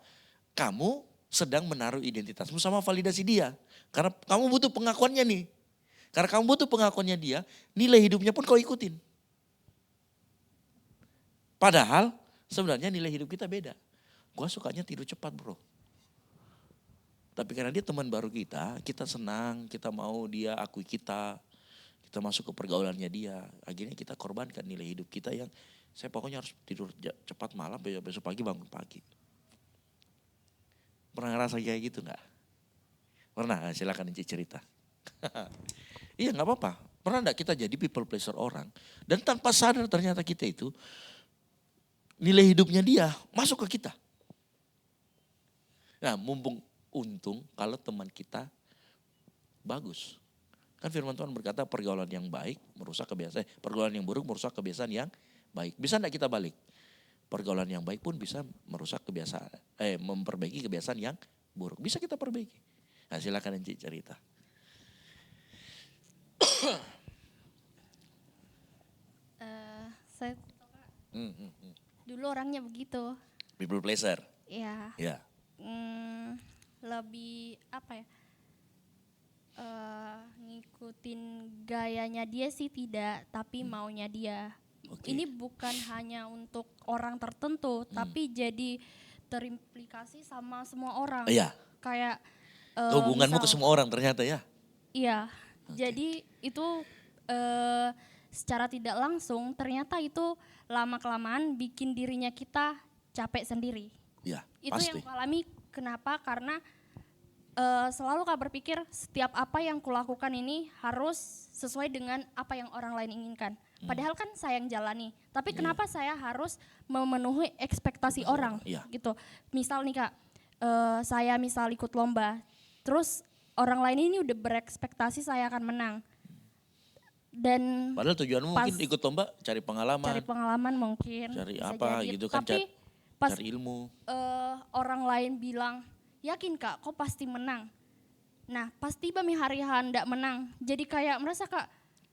Speaker 2: Kamu sedang menaruh identitasmu sama validasi dia. Karena kamu butuh pengakuannya nih. Karena kamu butuh pengakuannya dia, nilai hidupnya pun kau ikutin. Padahal sebenarnya nilai hidup kita beda. Gua sukanya tidur cepat bro. Tapi karena dia teman baru kita senang, kita mau dia akui kita masuk ke pergaulannya dia. Akhirnya kita korbankan nilai hidup kita yang saya pokoknya harus tidur cepat malam, besok pagi bangun pagi. Pernah ngerasa kayak gitu gak? Pernah, silakan Enci cerita. Iya gak apa-apa. Pernah gak kita jadi people pleaser orang. Dan tanpa sadar ternyata kita itu nilai hidupnya dia masuk ke kita. Nah mumpung untung kalau teman kita bagus. Kan firman Tuhan berkata pergaulan yang baik merusak kebiasaan. Pergaulan yang buruk merusak kebiasaan yang baik. Bisa enggak kita balik? Pergaulan yang baik pun bisa merusak kebiasaan. Memperbaiki kebiasaan yang buruk. Bisa kita perbaiki. Nah silakan Enci cerita.
Speaker 5: Saya dulu orangnya begitu.
Speaker 2: People pleaser.
Speaker 5: Ya.
Speaker 2: Ya.
Speaker 5: Lebih apa ya? Ngikutin gayanya dia sih tidak, tapi maunya dia.
Speaker 2: Oke.
Speaker 5: Ini bukan hanya untuk orang tertentu, tapi jadi terimplikasi sama semua orang.
Speaker 2: Iya.
Speaker 5: Kayak
Speaker 2: Hubunganmu ke
Speaker 5: misal-
Speaker 2: semua orang ternyata ya.
Speaker 5: Iya. Jadi itu secara tidak langsung ternyata itu lama-kelamaan bikin dirinya kita capek sendiri.
Speaker 2: Ya
Speaker 5: Itu
Speaker 2: pasti.
Speaker 5: yang aku alami. Kenapa? Karena selalu Kak berpikir setiap apa yang kulakukan ini harus sesuai dengan apa yang orang lain inginkan. Padahal kan saya yang jalani. Tapi kenapa saya harus memenuhi ekspektasi orang?
Speaker 2: Iya.
Speaker 5: Gitu. Misal nih Kak, saya misal ikut lomba, terus orang lain ini udah berekspektasi saya akan menang. Dan
Speaker 2: Padahal tujuanmu mungkin ikut lomba cari pengalaman.
Speaker 5: cari pengalaman mungkin.
Speaker 2: Cari
Speaker 5: bisa
Speaker 2: apa
Speaker 5: jadi.
Speaker 2: gitu kan,
Speaker 5: Tapi pas
Speaker 2: cari ilmu.
Speaker 5: orang lain bilang, yakin Kak, kok pasti menang. Nah, pas tiba nih hari hendak menang, jadi kayak merasa Kak,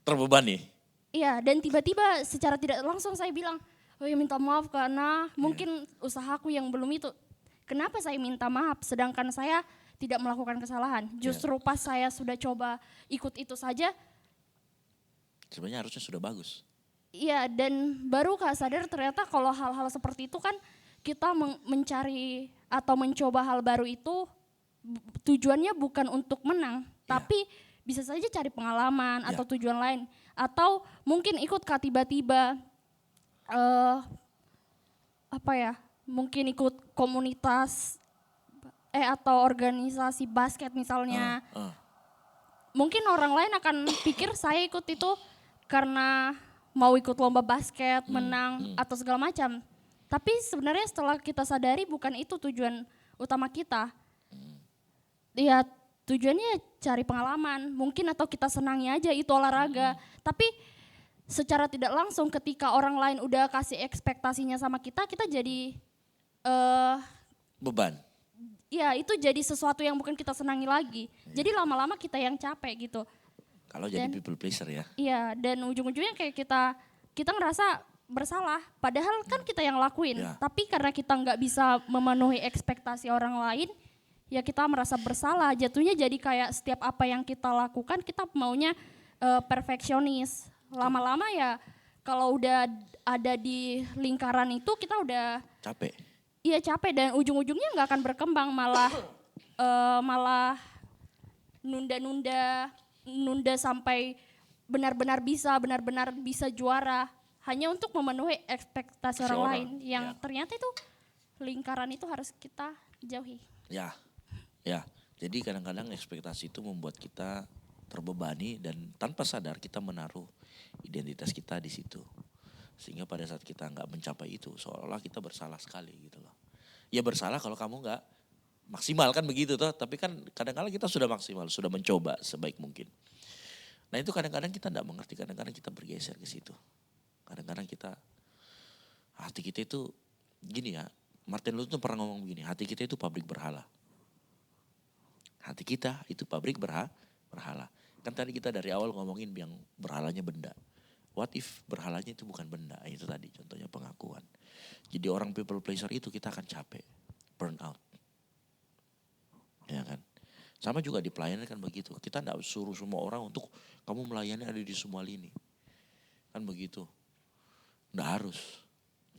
Speaker 2: Terbebani.
Speaker 5: iya, dan tiba-tiba secara tidak langsung saya bilang, oh ya minta maaf karena mungkin usahaku yang belum itu. Kenapa saya minta maaf sedangkan saya tidak melakukan kesalahan? Justru pas saya sudah coba ikut itu saja,
Speaker 2: Sebenarnya harusnya sudah bagus.
Speaker 5: iya, dan baru Kak sadar ternyata kalau hal-hal seperti itu kan kita mencari atau mencoba hal baru itu tujuannya bukan untuk menang, tapi bisa saja cari pengalaman atau tujuan lain. Atau mungkin ikut Kak tiba-tiba apa ya, mungkin ikut komunitas atau organisasi basket misalnya. Mungkin orang lain akan pikir saya ikut itu karena mau ikut lomba basket, menang atau segala macam. Tapi sebenarnya setelah kita sadari bukan itu tujuan utama kita. Ya tujuannya cari pengalaman, mungkin atau kita senangi aja itu olahraga. Tapi secara tidak langsung ketika orang lain udah kasih ekspektasinya sama kita jadi
Speaker 2: Beban.
Speaker 5: ya itu jadi sesuatu yang bukan kita senangi lagi. Jadi lama-lama kita yang capek gitu.
Speaker 2: Kalau jadi
Speaker 5: Dan-
Speaker 2: people pleaser ya.
Speaker 5: Iya, dan ujung-ujungnya kayak kita ngerasa bersalah. Padahal kan kita yang lakuin.
Speaker 2: Ya.
Speaker 5: Tapi karena kita nggak bisa memenuhi ekspektasi orang lain, ya kita merasa bersalah. Jatuhnya jadi kayak setiap apa yang kita lakukan kita maunya perfeksionis. Lama-lama ya kalau udah ada di lingkaran itu kita udah
Speaker 2: Capek.
Speaker 5: iya capek dan ujung-ujungnya nggak akan berkembang, malah nunda sampai benar-benar bisa juara hanya untuk memenuhi ekspektasi orang lain yang ternyata itu lingkaran itu harus kita jauhi.
Speaker 2: Ya. Jadi kadang-kadang ekspektasi itu membuat kita terbebani dan tanpa sadar kita menaruh identitas kita di situ. Sehingga pada saat kita nggak mencapai itu seolah-olah kita bersalah sekali gitu loh. Ya bersalah kalau kamu nggak maksimal kan begitu toh. Tapi kan kadang-kadang kita sudah maksimal, sudah mencoba sebaik mungkin. Nah itu kadang-kadang kita nggak mengerti, kadang-kadang kita bergeser ke situ. Kadang-kadang hati kita itu gini ya, Martin Luther tuh pernah ngomong begini, hati kita itu pabrik berhala. Hati kita itu pabrik berhala. Kan tadi kita dari awal ngomongin yang berhalanya benda. What if berhalanya itu bukan benda? Itu tadi contohnya pengakuan. Jadi orang people pleaser itu kita akan capek, burn out. Ya kan? Sama juga di pelayanan kan begitu. Kita tidak suruh semua orang untuk kamu melayani ada di semua lini. Kan begitu. Tidak harus.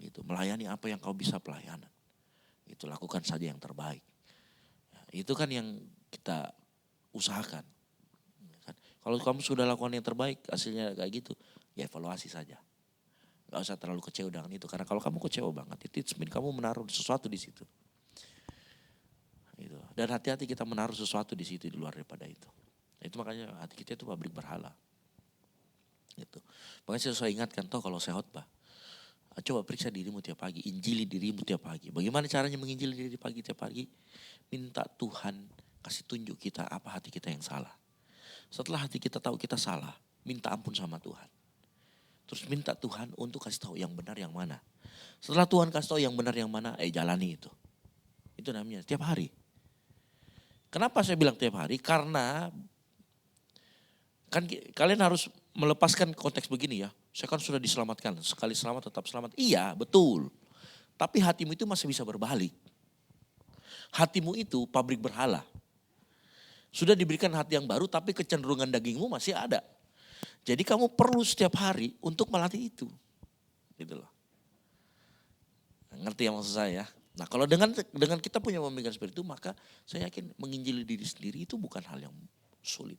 Speaker 2: Gitu. Melayani apa yang kau bisa pelayanan. Itu lakukan saja yang terbaik. Ya, itu kan yang kita usahakan. Ya kan? Kalau kamu sudah lakukan yang terbaik hasilnya kayak gitu. Ya evaluasi saja. Gak usah terlalu kecewa dengan itu. Karena kalau kamu kecewa banget, itu mean kamu menaruh sesuatu di situ. Gitu. Dan hati-hati kita menaruh sesuatu di situ di luar daripada itu. Itu makanya hati kita itu pabrik berhala. Gitu. Makanya saya selalu ingatkan toh kalau saya khotbah. Coba periksa dirimu tiap pagi, injili dirimu tiap pagi. Bagaimana caranya menginjili diri pagi tiap pagi? Minta Tuhan kasih tunjuk kita apa hati kita yang salah. Setelah hati kita tahu kita salah, minta ampun sama Tuhan. Terus minta Tuhan untuk kasih tahu yang benar yang mana. Setelah Tuhan kasih tahu yang benar yang mana, jalani itu. Itu namanya tiap hari. Kenapa saya bilang tiap hari? Karena kan kalian harus melepaskan konteks begini ya. Saya kan sudah diselamatkan, sekali selamat tetap selamat. Iya betul. Tapi hatimu itu masih bisa berbalik. Hatimu itu pabrik berhala. Sudah diberikan hati yang baru tapi kecenderungan dagingmu masih ada. Jadi kamu perlu setiap hari untuk melatih itu. Gitu loh. Ngerti ya maksud saya? Nah kalau dengan kita punya pemikiran seperti itu, maka saya yakin menginjili diri sendiri itu bukan hal yang sulit.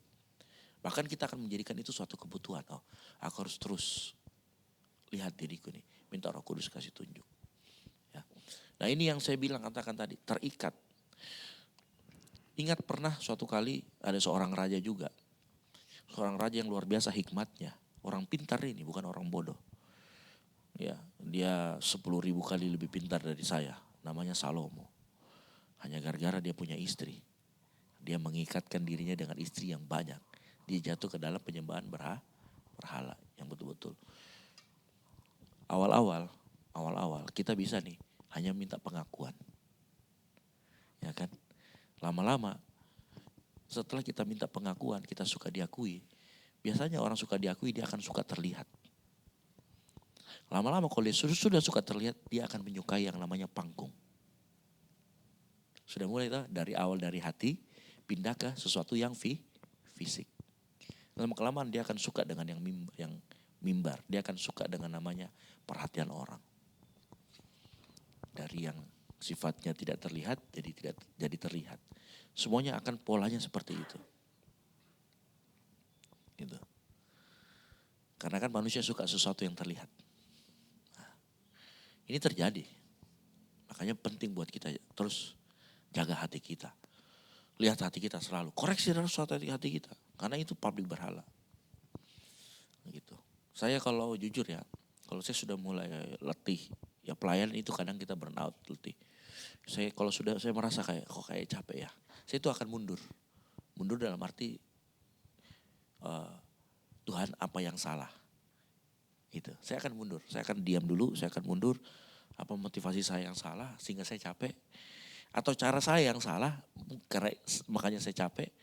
Speaker 2: Bahkan kita akan menjadikan itu suatu kebutuhan. Oh, aku harus terus lihat diriku nih. Minta Roh Kudus kasih tunjuk. Ya. Nah ini yang saya bilang katakan tadi, terikat. Ingat pernah suatu kali ada seorang raja juga. Seorang raja yang luar biasa hikmatnya. Orang pintar ini, bukan orang bodoh. Ya, dia 10.000 kali lebih pintar dari saya. Namanya Salomo. Hanya gara-gara dia punya istri. Dia mengikatkan dirinya dengan istri yang banyak. Dia jatuh ke dalam penyembahan berhala yang betul-betul. Awal-awal kita bisa nih hanya minta pengakuan. Ya kan? Lama-lama setelah kita minta pengakuan, kita suka diakui. Biasanya orang suka diakui, dia akan suka terlihat. Lama-lama kalau dia sudah suka terlihat, dia akan menyukai yang namanya panggung. Sudah mulai dari awal dari hati, pindah ke sesuatu yang fisik. Lama-kelamaan dia akan suka dengan yang mimbar. Dia akan suka dengan namanya perhatian orang. Dari yang sifatnya tidak terlihat, jadi terlihat. Semuanya akan polanya seperti itu. Gitu. Karena kan manusia suka sesuatu yang terlihat. Nah, ini terjadi. Makanya penting buat kita terus jaga hati kita. Lihat hati kita selalu. Koreksi terus hati kita. Karena itu pabrik berhala. Gitu. Saya kalau jujur ya, kalau saya sudah mulai letih, ya pelayanan itu kadang kita burn out, letih. Kalau sudah saya merasa kayak capek ya, saya itu akan mundur. Mundur dalam arti Tuhan apa yang salah. Gitu. Saya akan mundur, saya akan diam dulu, saya akan mundur. Apa motivasi saya yang salah sehingga saya capek? Atau cara saya yang salah karena makanya saya capek?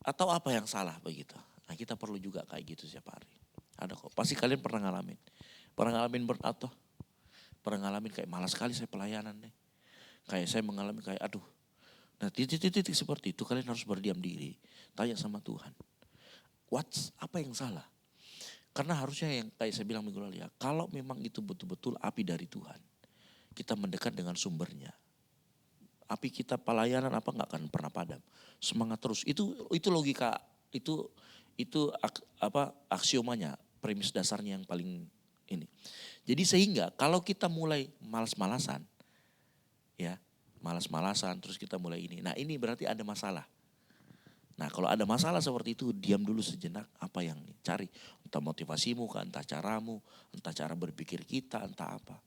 Speaker 2: Atau apa yang salah begitu? Nah kita perlu juga kayak gitu setiap hari. Ada kok, pasti kalian pernah ngalamin. Pernah ngalamin burn out toh? Pernah ngalamin kayak malas sekali saya pelayanan nih. Kayak saya mengalami kayak aduh. Nah titik-titik seperti itu kalian harus berdiam diri. Tanya sama Tuhan. Apa yang salah? Karena harusnya yang kayak saya bilang minggu lalu ya. Kalau memang itu betul-betul api dari Tuhan. Kita mendekat dengan sumbernya. Api kita pelayanan apa nggak akan pernah padam. Semangat terus. Itu logika. Itu aksiomanya. Premis dasarnya yang paling ini. Jadi sehingga kalau kita mulai malas-malasan. Ya, malas-malasan terus kita mulai ini. Nah ini berarti ada masalah. Nah kalau ada masalah seperti itu diam dulu sejenak apa yang cari. Entah motivasimu, entah caramu, entah cara berpikir kita, entah apa.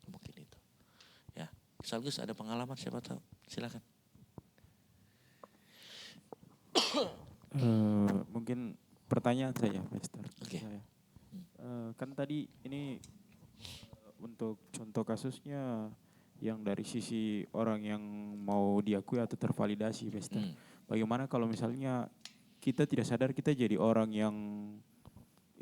Speaker 2: Mungkin itu. Ya, Salgus ada pengalaman siapa tahu. Silakan.
Speaker 3: Mungkin pertanyaan saya, Pastor.
Speaker 2: Oke.
Speaker 3: Kan tadi ini untuk contoh kasusnya yang dari sisi orang yang mau diakui atau tervalidasi, Pastor. Bagaimana kalau misalnya kita tidak sadar kita jadi orang yang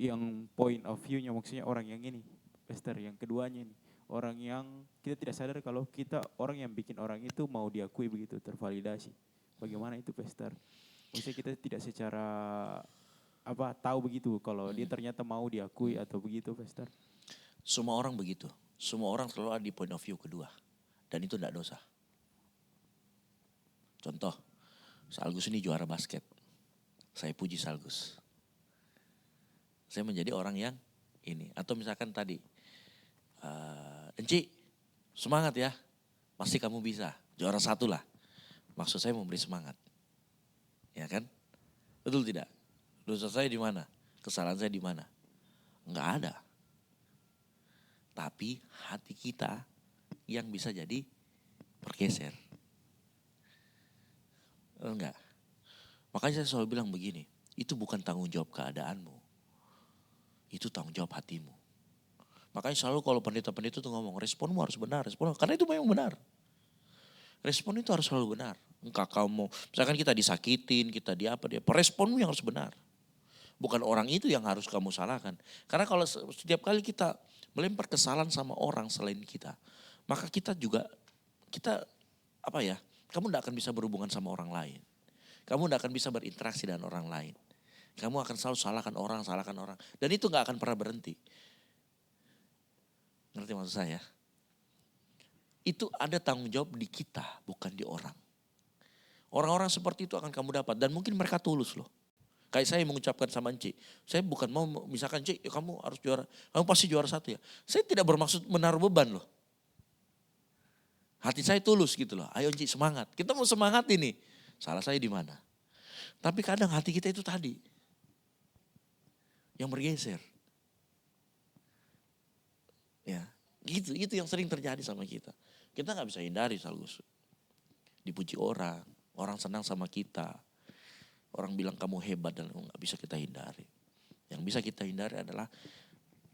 Speaker 3: yang point of view-nya, maksudnya orang yang ini, Pastor, yang keduanya ini. Orang yang kita tidak sadar kalau kita orang yang bikin orang itu mau diakui begitu, tervalidasi. Bagaimana itu, Pastor? Maksudnya kita tidak secara tahu begitu kalau dia ternyata mau diakui atau begitu, Pastor.
Speaker 2: Semua orang begitu. Semua orang selalu ada di point of view kedua. Dan itu tidak dosa. Contoh, Salgus ini juara basket. Saya puji Salgus. Saya menjadi orang yang ini. Atau misalkan tadi, Enci, semangat ya. Pasti kamu bisa. Juara 1 lah. Maksud saya memberi semangat. Ya kan? Betul tidak? Dosa saya di mana? Kesalahan saya di mana? Enggak ada. Tapi hati kita yang bisa jadi bergeser. Enggak. Makanya saya selalu bilang begini, itu bukan tanggung jawab keadaanmu. Itu tanggung jawab hatimu. Makanya selalu kalau pendeta-pendeta itu ngomong, responmu harus benar. Karena itu memang benar. Respon itu harus selalu benar. Engkau kamu, misalkan kita disakitin, kita responmu yang harus benar. Bukan orang itu yang harus kamu salahkan. Karena kalau setiap kali kita melempar kesalahan sama orang selain kita, maka kita kamu tidak akan bisa berhubungan sama orang lain. Kamu tidak akan bisa berinteraksi dengan orang lain. Kamu akan selalu salahkan orang. Dan itu gak akan pernah berhenti. Ngerti maksud saya? Itu ada tanggung jawab di kita, bukan di orang. Orang-orang seperti itu akan kamu dapat. Dan mungkin mereka tulus loh. Kayak saya mengucapkan sama Enci, saya bukan mau misalkan Enci, kamu harus juara, kamu pasti juara 1 ya. Saya tidak bermaksud menaruh beban loh. Hati saya tulus gitu loh, ayo Enci semangat. Kita mau semangat ini, salah saya di mana? Tapi kadang hati kita itu tadi, yang bergeser. Ya, gitu, itu yang sering terjadi sama kita. Kita gak bisa hindari Salgus. Dipuji orang senang sama kita. Orang bilang kamu hebat dan gak bisa kita hindari. Yang bisa kita hindari adalah,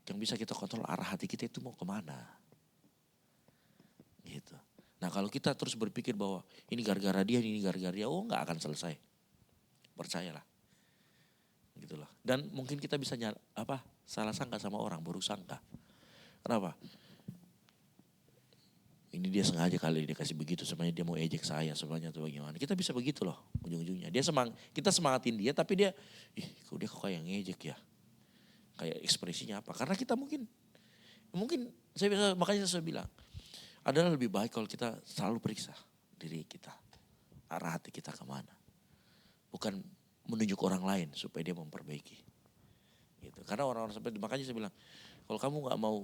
Speaker 2: yang bisa kita kontrol arah hati kita itu mau kemana. Gitu. Nah kalau kita terus berpikir bahwa ini gara-gara dia, gak akan selesai. Percayalah. Gitu loh. Dan mungkin kita bisa salah sangka sama orang, buruk sangka. Kenapa? Ini dia sengaja kali dia kasih begitu, sebenarnya dia mau ejek saya sebenarnya atau bagaimana. Kita bisa begitu loh ujung-ujungnya. Kita semangatin dia tapi dia, kok kayak ngejek ya. Kayak ekspresinya apa. Karena kita mungkin makanya saya bilang, adalah lebih baik kalau kita selalu periksa diri kita. Arah hati kita kemana. Bukan menunjuk orang lain supaya dia memperbaiki. Gitu. Karena orang-orang seperti itu, makanya saya bilang, kalau kamu gak mau,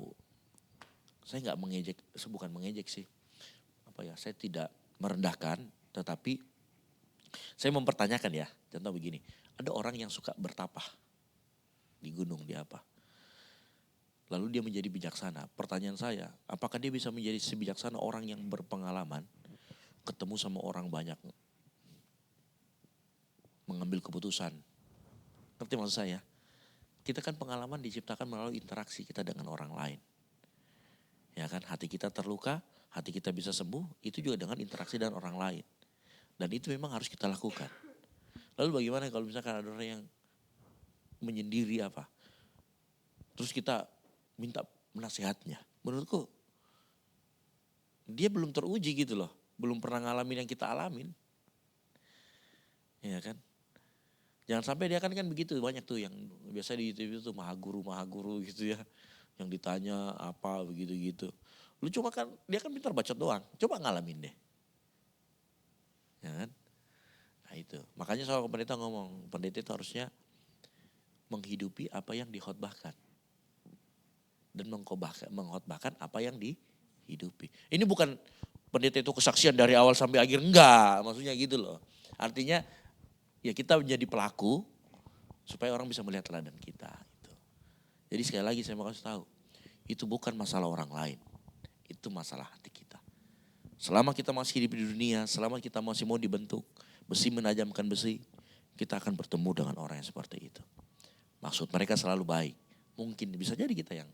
Speaker 2: saya gak mengejek, bukan mengejek sih. Saya tidak merendahkan, tetapi saya mempertanyakan ya. Contoh begini, ada orang yang suka bertapah di gunung, di apa. Lalu dia menjadi bijaksana. Pertanyaan saya, apakah dia bisa menjadi sebijaksana orang yang berpengalaman, ketemu sama orang banyak, mengambil keputusan. Ngerti maksud saya? Kita kan pengalaman diciptakan melalui interaksi kita dengan orang lain. Ya kan, hati kita terluka, hati kita bisa sembuh, itu juga dengan interaksi dengan orang lain. Dan itu memang harus kita lakukan. Lalu bagaimana kalau misalkan ada orang yang menyendiri terus kita minta nasihatnya. Menurutku, dia belum teruji gitu loh. Belum pernah ngalamin yang kita alamin. Ya kan. Jangan sampai dia kan begitu, banyak tuh yang biasa di YouTube itu maha guru gitu ya. Yang ditanya apa begitu-gitu. Lu cuma kan, dia kan pintar bacot doang. Coba ngalamin deh. Ya kan? Nah itu. Makanya soal pendeta ngomong, pendeta itu harusnya menghidupi apa yang dikhotbahkan. Dan mengkhotbahkan apa yang dihidupi. Ini bukan pendeta itu kesaksian dari awal sampai akhir. Enggak, maksudnya gitu loh. Artinya ya kita menjadi pelaku supaya orang bisa melihat teladan kita. Gitu. Jadi sekali lagi saya mau kasih tahu, itu bukan masalah orang lain, itu masalah hati kita. Selama kita masih hidup di dunia, selama kita masih mau dibentuk, besi menajamkan besi, kita akan bertemu dengan orang yang seperti itu. Maksud mereka selalu baik. Mungkin bisa jadi kita yang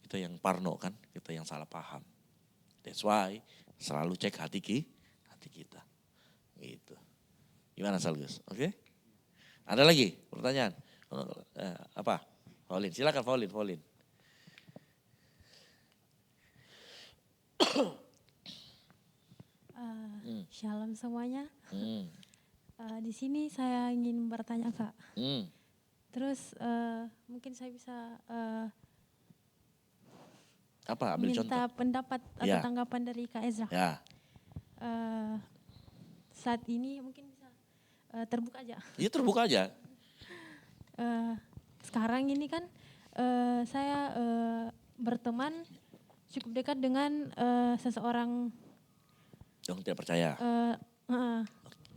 Speaker 2: kita yang parno kan, kita yang salah paham. That's why selalu cek hati kita. Gitu. Gimana Salgus? Oke? Ada lagi pertanyaan? Apa? Paulin, silakan Paulin.
Speaker 6: Shalom semuanya.
Speaker 2: Hmm.
Speaker 6: Di sini saya ingin bertanya Kak.
Speaker 2: Hmm.
Speaker 6: Terus mungkin saya bisa
Speaker 2: Apa? Ambil contoh.
Speaker 6: minta pendapat atau
Speaker 2: Ya.
Speaker 6: tanggapan dari Kak Ezra.
Speaker 2: Ya,
Speaker 6: Saat ini mungkin bisa terbuka aja.
Speaker 2: ya terbuka aja.
Speaker 6: Sekarang ini kan saya berteman cukup dekat dengan seseorang
Speaker 2: Dong tidak percaya.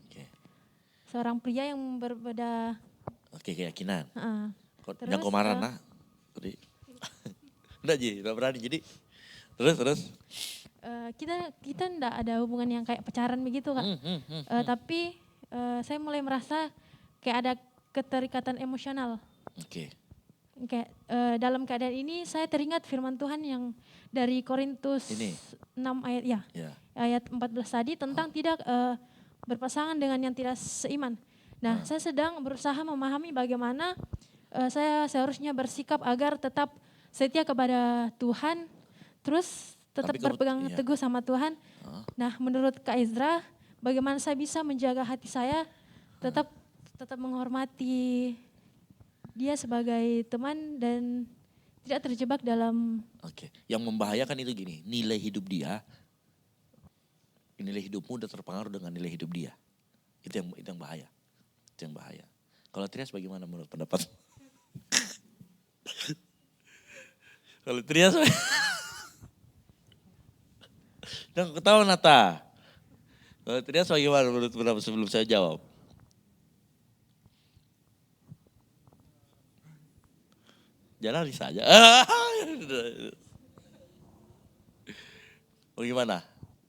Speaker 2: Oke.
Speaker 6: seorang pria yang berbeda.
Speaker 2: Oke, keyakinan. Kok
Speaker 6: Terus,
Speaker 2: jangan komaran nah. Tadi. Enggak Ji, enggak berani. Jadi terus.
Speaker 6: Kita enggak ada hubungan yang kayak pacaran begitu Kak. Tapi saya mulai merasa kayak ada keterikatan emosional.
Speaker 2: Oke.
Speaker 6: Kayak dalam keadaan ini saya teringat firman Tuhan yang dari Korintus
Speaker 2: Ini.
Speaker 6: 6 ayat ya.
Speaker 2: Ya.
Speaker 6: Ayat 14 tadi tentang tidak berpasangan dengan yang tidak seiman. Nah, saya sedang berusaha memahami bagaimana saya seharusnya bersikap agar tetap setia kepada Tuhan, terus tetap
Speaker 2: Tapi
Speaker 6: berpegang
Speaker 2: iya.
Speaker 6: teguh sama Tuhan. Nah, menurut Kak Ezra, bagaimana saya bisa menjaga hati saya tetap menghormati dia sebagai teman dan tidak terjebak dalam
Speaker 2: Oke. Yang membahayakan itu gini, nilai hidup dia, nilai hidupmu udah terpengaruh dengan nilai hidup dia. Itu yang bahaya. Itu yang bahaya. Kalau Trias bagaimana menurut pendapat? Kalau Trias jangan ketawa Nata. Kalau Trias bagaimana menurut pendapat sebelum saya jawab? Jalani saja. Bagaimana?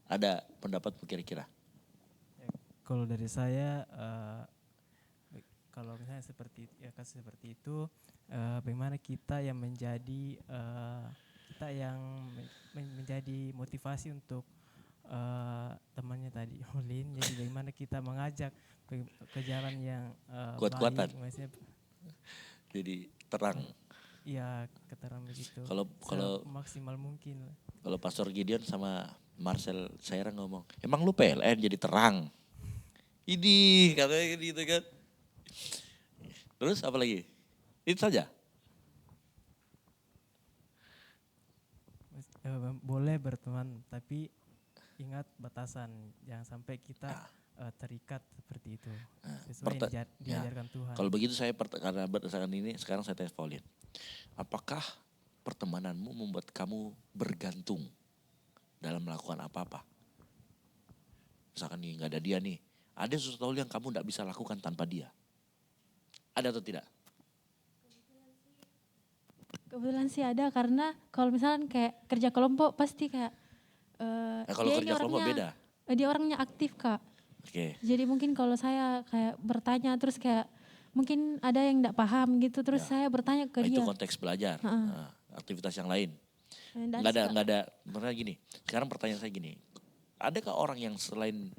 Speaker 2: Ada pendapat kira-kira?
Speaker 1: Kalau dari saya, kalau misalnya kasus seperti itu, bagaimana kita yang menjadi menjadi motivasi untuk temannya tadi Olin. Jadi bagaimana kita mengajak ke jalan yang
Speaker 2: Kuat-kuatan.
Speaker 1: baik, maksudnya
Speaker 2: Jadi terang.
Speaker 1: ya keterangan begitu.
Speaker 2: Kalau
Speaker 1: maksimal mungkin.
Speaker 2: Kalau Pastor Gideon sama Marcel Sairang ngomong, emang lu PLN jadi terang. Ini katanya gitu kan. Terus apa lagi? Itu saja.
Speaker 1: Boleh berteman, tapi ingat batasan. Jangan sampai kita terikat seperti itu. Sesuai yang diajarkan Tuhan.
Speaker 2: Kalau begitu karena berdasarkan ini sekarang saya tanya Paulin. Apakah pertemananmu membuat kamu bergantung dalam melakukan apa-apa? Misalkan nih nggak ada dia nih, ada sesuatu yang kamu nggak bisa lakukan tanpa dia. Ada atau tidak?
Speaker 6: kebetulan sih ada karena kalau misalnya kayak kerja kelompok pasti kayak
Speaker 2: Nah, kalau
Speaker 6: dia
Speaker 2: kerja
Speaker 6: ini
Speaker 2: kelompok
Speaker 6: orangnya-
Speaker 2: beda.
Speaker 6: dia orangnya aktif Kak.
Speaker 2: Oke.
Speaker 6: Jadi mungkin kalau saya kayak bertanya terus kayak mungkin ada yang enggak paham gitu terus saya bertanya ke
Speaker 2: Nah, itu
Speaker 6: dia.
Speaker 2: konteks belajar. Nah, aktivitas yang lain.
Speaker 6: Dan
Speaker 2: Nggak ada. Benar gini. Sekarang pertanyaan saya gini. Adakah orang yang selain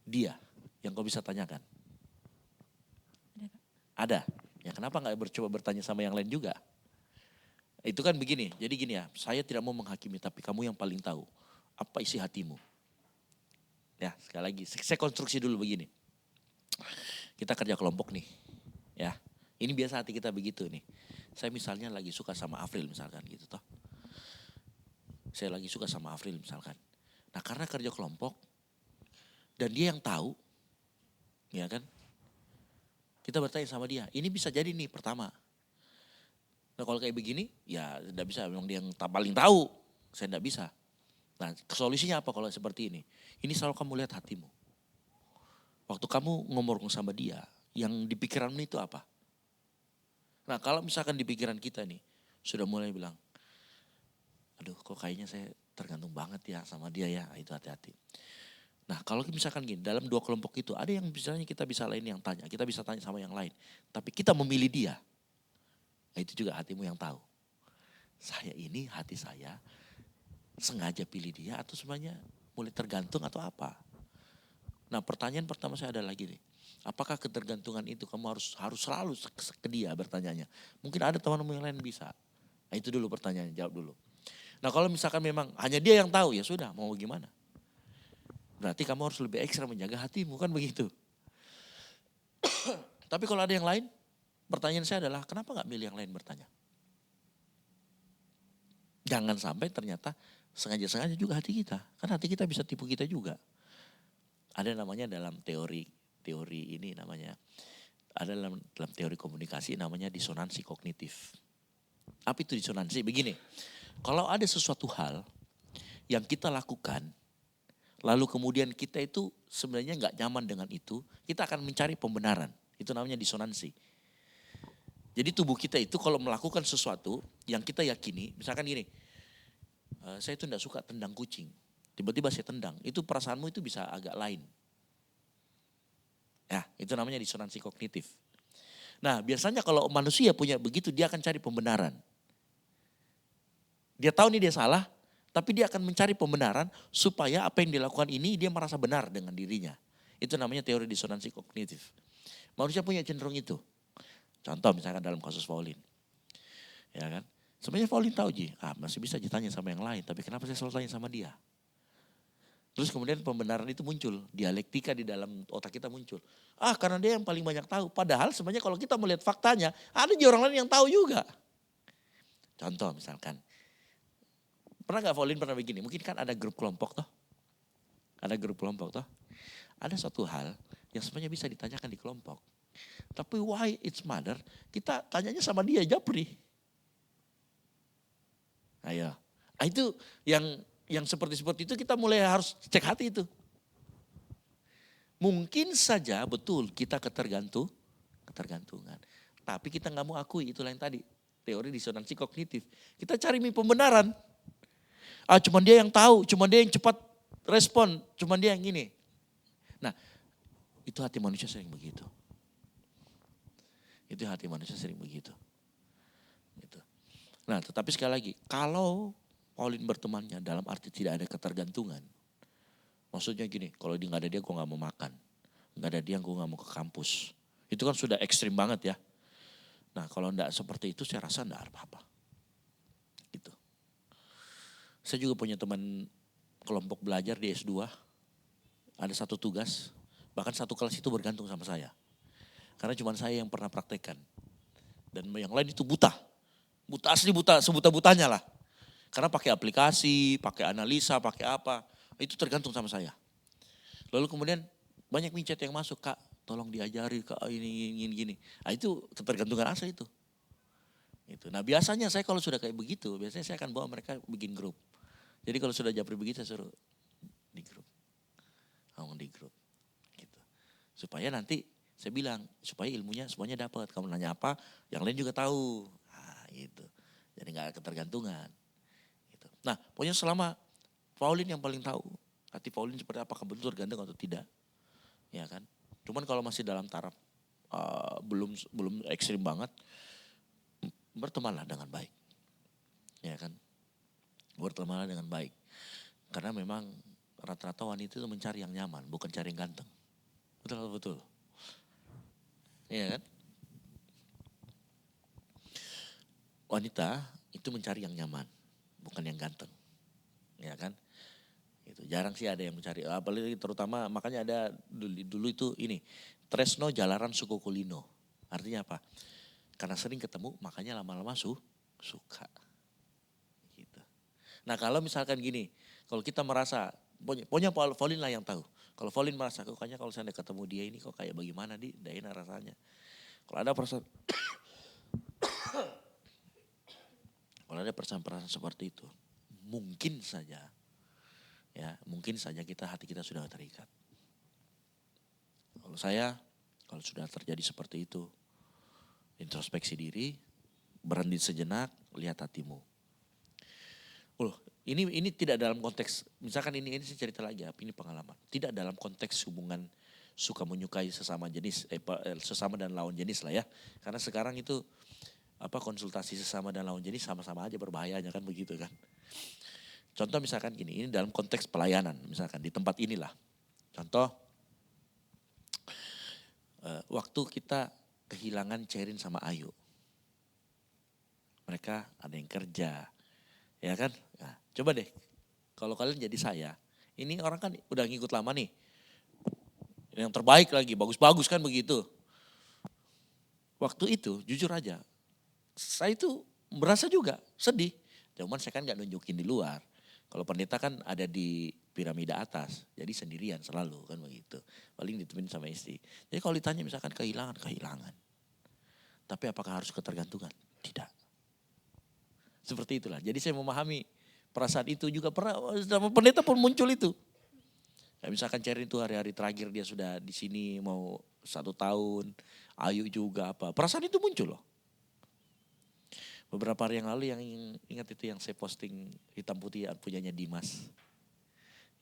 Speaker 2: dia yang kau bisa tanyakan? Ada. Ya kenapa nggak coba bertanya sama yang lain juga? Itu kan begini. Jadi gini ya. Saya tidak mau menghakimi tapi kamu yang paling tahu apa isi hatimu. Ya sekali lagi. Saya konstruksi dulu begini. Kita kerja kelompok nih. Ya. Ini biasa hati kita begitu nih. Saya misalnya lagi suka sama Afril misalkan gitu toh. Saya lagi suka sama Afril misalkan. Nah karena kerja kelompok dan dia yang tahu, ya kan? Kita bertanya sama dia, ini bisa jadi nih pertama. Nah kalau kayak begini, ya tidak bisa, memang dia yang paling tahu, saya tidak bisa. Nah solusinya apa kalau seperti ini? Ini selalu kamu lihat hatimu. Waktu kamu ngomong sama dia, yang di pikiranmu itu apa? Nah kalau misalkan di pikiran kita nih, sudah mulai bilang, aduh kok kayaknya saya tergantung banget ya sama dia ya, itu hati-hati. Nah kalau misalkan gini, dalam dua kelompok itu ada yang misalnya kita bisa lain yang tanya, kita bisa tanya sama yang lain. Tapi kita memilih dia, nah, itu juga hatimu yang tahu. Saya ini hati saya sengaja pilih dia atau sebenarnya mulai tergantung atau apa. Nah pertanyaan pertama saya ada lagi nih, Apakah ketergantungan itu kamu harus selalu ke dia bertanyanya. Mungkin ada temanmu yang lain bisa. Nah, itu dulu pertanyaannya, jawab dulu. Nah kalau misalkan memang hanya dia yang tahu, ya sudah, mau gimana. Berarti kamu harus lebih ekstra menjaga hatimu, kan begitu. Tapi kalau ada yang lain, pertanyaan saya adalah kenapa gak milih yang lain bertanya? Jangan sampai ternyata sengaja-sengaja juga hati kita. Kan hati kita bisa tipu kita juga. Ada namanya dalam teori ini namanya, ada dalam teori komunikasi namanya disonansi kognitif. Apa itu disonansi? Begini, kalau ada sesuatu hal yang kita lakukan, lalu kemudian kita itu sebenarnya gak nyaman dengan itu, kita akan mencari pembenaran. Itu namanya disonansi. Jadi tubuh kita itu kalau melakukan sesuatu yang kita yakini, misalkan gini, saya itu tidak suka tendang kucing, tiba-tiba saya tendang, itu perasaanmu itu bisa agak lain. Ya, itu namanya disonansi kognitif. Nah, biasanya kalau manusia punya begitu, dia akan cari pembenaran. Dia tahu nih dia salah, tapi dia akan mencari pembenaran supaya apa yang dilakukan ini dia merasa benar dengan dirinya. Itu namanya teori disonansi kognitif. Manusia punya cenderung itu. Contoh misalkan dalam kasus Pauline. Ya kan? Sebenarnya Pauline tahu masih bisa ditanya sama yang lain, tapi kenapa saya selalu tanya sama dia? Terus kemudian pembenaran itu muncul, dialektika di dalam otak kita muncul. Karena dia yang paling banyak tahu. Padahal sebenarnya kalau kita melihat faktanya, ada juga orang lain yang tahu juga. Contoh misalkan, pernah gak Pauline pernah begini, mungkin kan ada grup kelompok toh. Ada grup kelompok toh. Ada suatu hal yang sebenarnya bisa ditanyakan di kelompok. Tapi why it's matter, kita tanyanya sama dia, Japri. Ayo. Itu yang seperti itu kita mulai harus cek hati itu. Mungkin saja betul kita ketergantungan. Tapi kita gak mau akui, itulah yang tadi. Teori disonansi kognitif. Kita cari pembenaran. Cuman dia yang tahu, cuman dia yang cepat respon, cuman dia yang gini. Nah, itu hati manusia sering begitu. Itu hati manusia sering begitu. Gitu. Nah, tetapi sekali lagi, kalau Pauline bertemannya dalam arti tidak ada ketergantungan. Maksudnya gini, kalau dia gak ada dia gue gak mau makan. Gak ada dia gue gak mau ke kampus. Itu kan sudah ekstrim banget ya. Nah kalau enggak seperti itu saya rasa enggak apa-apa. Gitu. Saya juga punya teman kelompok belajar di S2. Ada satu tugas, bahkan satu kelas itu bergantung sama saya. Karena cuma saya yang pernah praktekkan. Dan yang lain itu buta. Buta asli, buta, sebuta-butanya lah. Karena pakai aplikasi, pakai analisa, pakai apa. Itu tergantung sama saya. Lalu kemudian banyak micet yang masuk, Kak tolong diajari Kak ini gini. Nah itu ketergantungan asli itu. Nah biasanya saya kalau sudah kayak begitu, biasanya saya akan bawa mereka bikin grup. Jadi kalau sudah Japri begitu saya suruh di grup. Ngomong di grup. Gitu. Supaya nanti saya bilang, supaya ilmunya semuanya dapat. Kamu nanya apa, yang lain juga tahu. Nah gitu. Jadi gak ada ketergantungan. Gitu. Nah pokoknya selama Pauline yang paling tahu. Hati Pauline seperti apakah betul tergantung atau tidak. Ya kan. Cuman kalau masih dalam taraf belum ekstrim banget. Bertemanlah dengan baik. Ya kan. Bertemanlah dengan baik. Karena memang rata-rata wanita itu mencari yang nyaman. Bukan cari yang ganteng. Betul. Iya kan? Wanita itu mencari yang nyaman, bukan yang ganteng. Ya kan? Itu jarang sih ada yang mencari, apalagi terutama makanya ada dulu itu ini, tresno jalaran suku kulino. Artinya apa? Karena sering ketemu makanya lama-lama suka. Gitu. Nah kalau misalkan gini, kalau kita merasa, pokoknya Pauline lah yang tahu. Kalau Pauline merasa, kayaknya kalau saya ketemu dia ini kok kayak bagaimana tidak enak rasanya. Kalau ada perasaan, kalau ada perasaan seperti itu, mungkin saja hati kita sudah terikat. Kalau sudah terjadi seperti itu, introspeksi diri, berhenti sejenak, lihat hatimu. Ini tidak dalam konteks, misalkan ini saya cerita lagi, ini pengalaman. Tidak dalam konteks hubungan suka menyukai sesama jenis, sesama dan lawan jenis lah ya. Karena sekarang itu konsultasi sesama dan lawan jenis sama-sama aja berbahayanya kan begitu kan. Contoh misalkan gini, ini dalam konteks pelayanan misalkan di tempat inilah. Contoh waktu kita kehilangan Cerin sama Ayu. Mereka ada yang kerja, ya kan? Nah, coba deh, kalau kalian jadi saya, ini orang kan udah ngikut lama nih. Yang terbaik lagi, bagus-bagus kan begitu. Waktu itu, jujur aja, saya itu merasa juga sedih. Cuman saya kan gak nunjukin di luar. Kalau pendeta kan ada di piramida atas, jadi sendirian selalu kan begitu. Paling ditemenin sama istri. Jadi kalau ditanya misalkan kehilangan. Tapi apakah harus ketergantungan? Tidak. Seperti itulah. Jadi saya memahami perasaan itu juga pernah sama pendeta pun muncul itu. Ya, misalkan Cerin itu hari-hari terakhir dia sudah di sini mau 1 tahun, Ayu juga apa. Perasaan itu muncul loh. Beberapa hari yang lalu yang ingat itu yang saya posting hitam putih punyanya Dimas.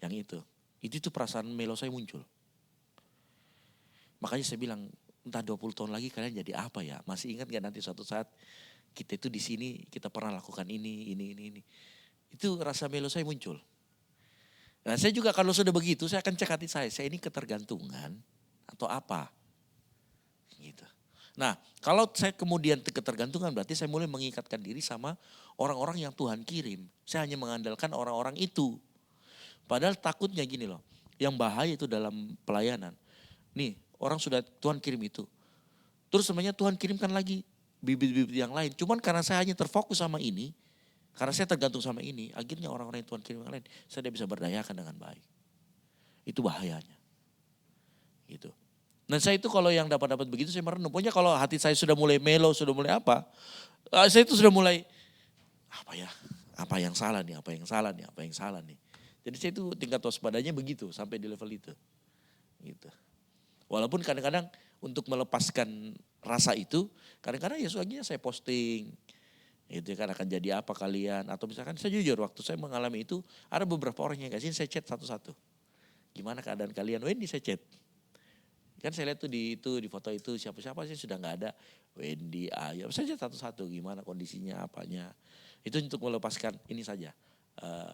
Speaker 2: Yang itu perasaan melo saya muncul. Makanya saya bilang entah 20 tahun lagi kalian jadi apa ya? Masih ingat gak nanti suatu saat kita itu di sini kita pernah lakukan ini. Itu rasa melo saya muncul. Nah saya juga kalau sudah begitu saya akan cek hati saya ini ketergantungan atau apa? Gitu. Nah kalau saya kemudian ketergantungan berarti saya mulai mengikatkan diri sama orang-orang yang Tuhan kirim. Saya hanya mengandalkan orang-orang itu. Padahal takutnya gini loh, yang bahaya itu dalam pelayanan. Nih orang sudah Tuhan kirim itu. Terus sebenarnya Tuhan kirimkan lagi bibit-bibit yang lain. Cuman karena saya hanya terfokus sama ini, karena saya tergantung sama ini, akhirnya orang-orang yang Tuhan kirim yang lain, saya tidak bisa berdayakan dengan baik. Itu bahayanya. Gitu. Dan saya itu kalau yang dapat begitu saya merenung. Pokoknya kalau hati saya sudah mulai melo, sudah mulai apa, saya itu sudah mulai, apa yang salah nih. Jadi saya itu tingkat waspadanya begitu, sampai di level itu. Gitu. Walaupun kadang-kadang untuk melepaskan rasa itu, kadang-kadang ya soalnya saya posting. Itu kan akan jadi apa kalian. Atau misalkan saya jujur waktu saya mengalami itu, ada beberapa orang yang kasih saya chat satu-satu. Gimana keadaan kalian? Wendy saya chat. Kan saya lihat tuh di foto itu siapa-siapa sih sudah gak ada. Wendy, Ayu, saya chat satu-satu gimana kondisinya, apanya. Itu untuk melepaskan ini saja.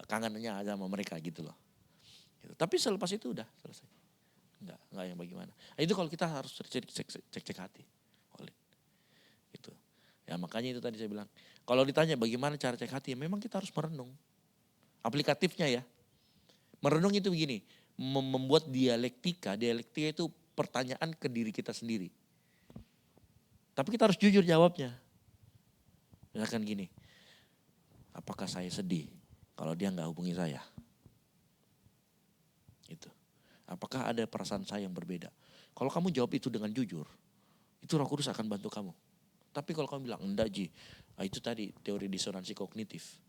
Speaker 2: Kangennya aja sama mereka gitu loh. Gitu. Tapi selepas itu udah selesai. Enggak yang bagaimana. Nah, itu kalau kita harus cek hati. Gitu. Ya makanya itu tadi saya bilang. Kalau ditanya bagaimana cara cek hati, ya memang kita harus merenung. Aplikatifnya ya. Merenung itu begini. Membuat dialektika itu pertanyaan ke diri kita sendiri. Tapi kita harus jujur jawabnya. Misalkan gini. Apakah saya sedih kalau dia gak hubungi saya? Itu. Apakah ada perasaan saya yang berbeda? Kalau kamu jawab itu dengan jujur, itu Roh Kudus akan bantu kamu. Tapi kalau kamu bilang, enggak Ji, itu tadi teori disonansi kognitif.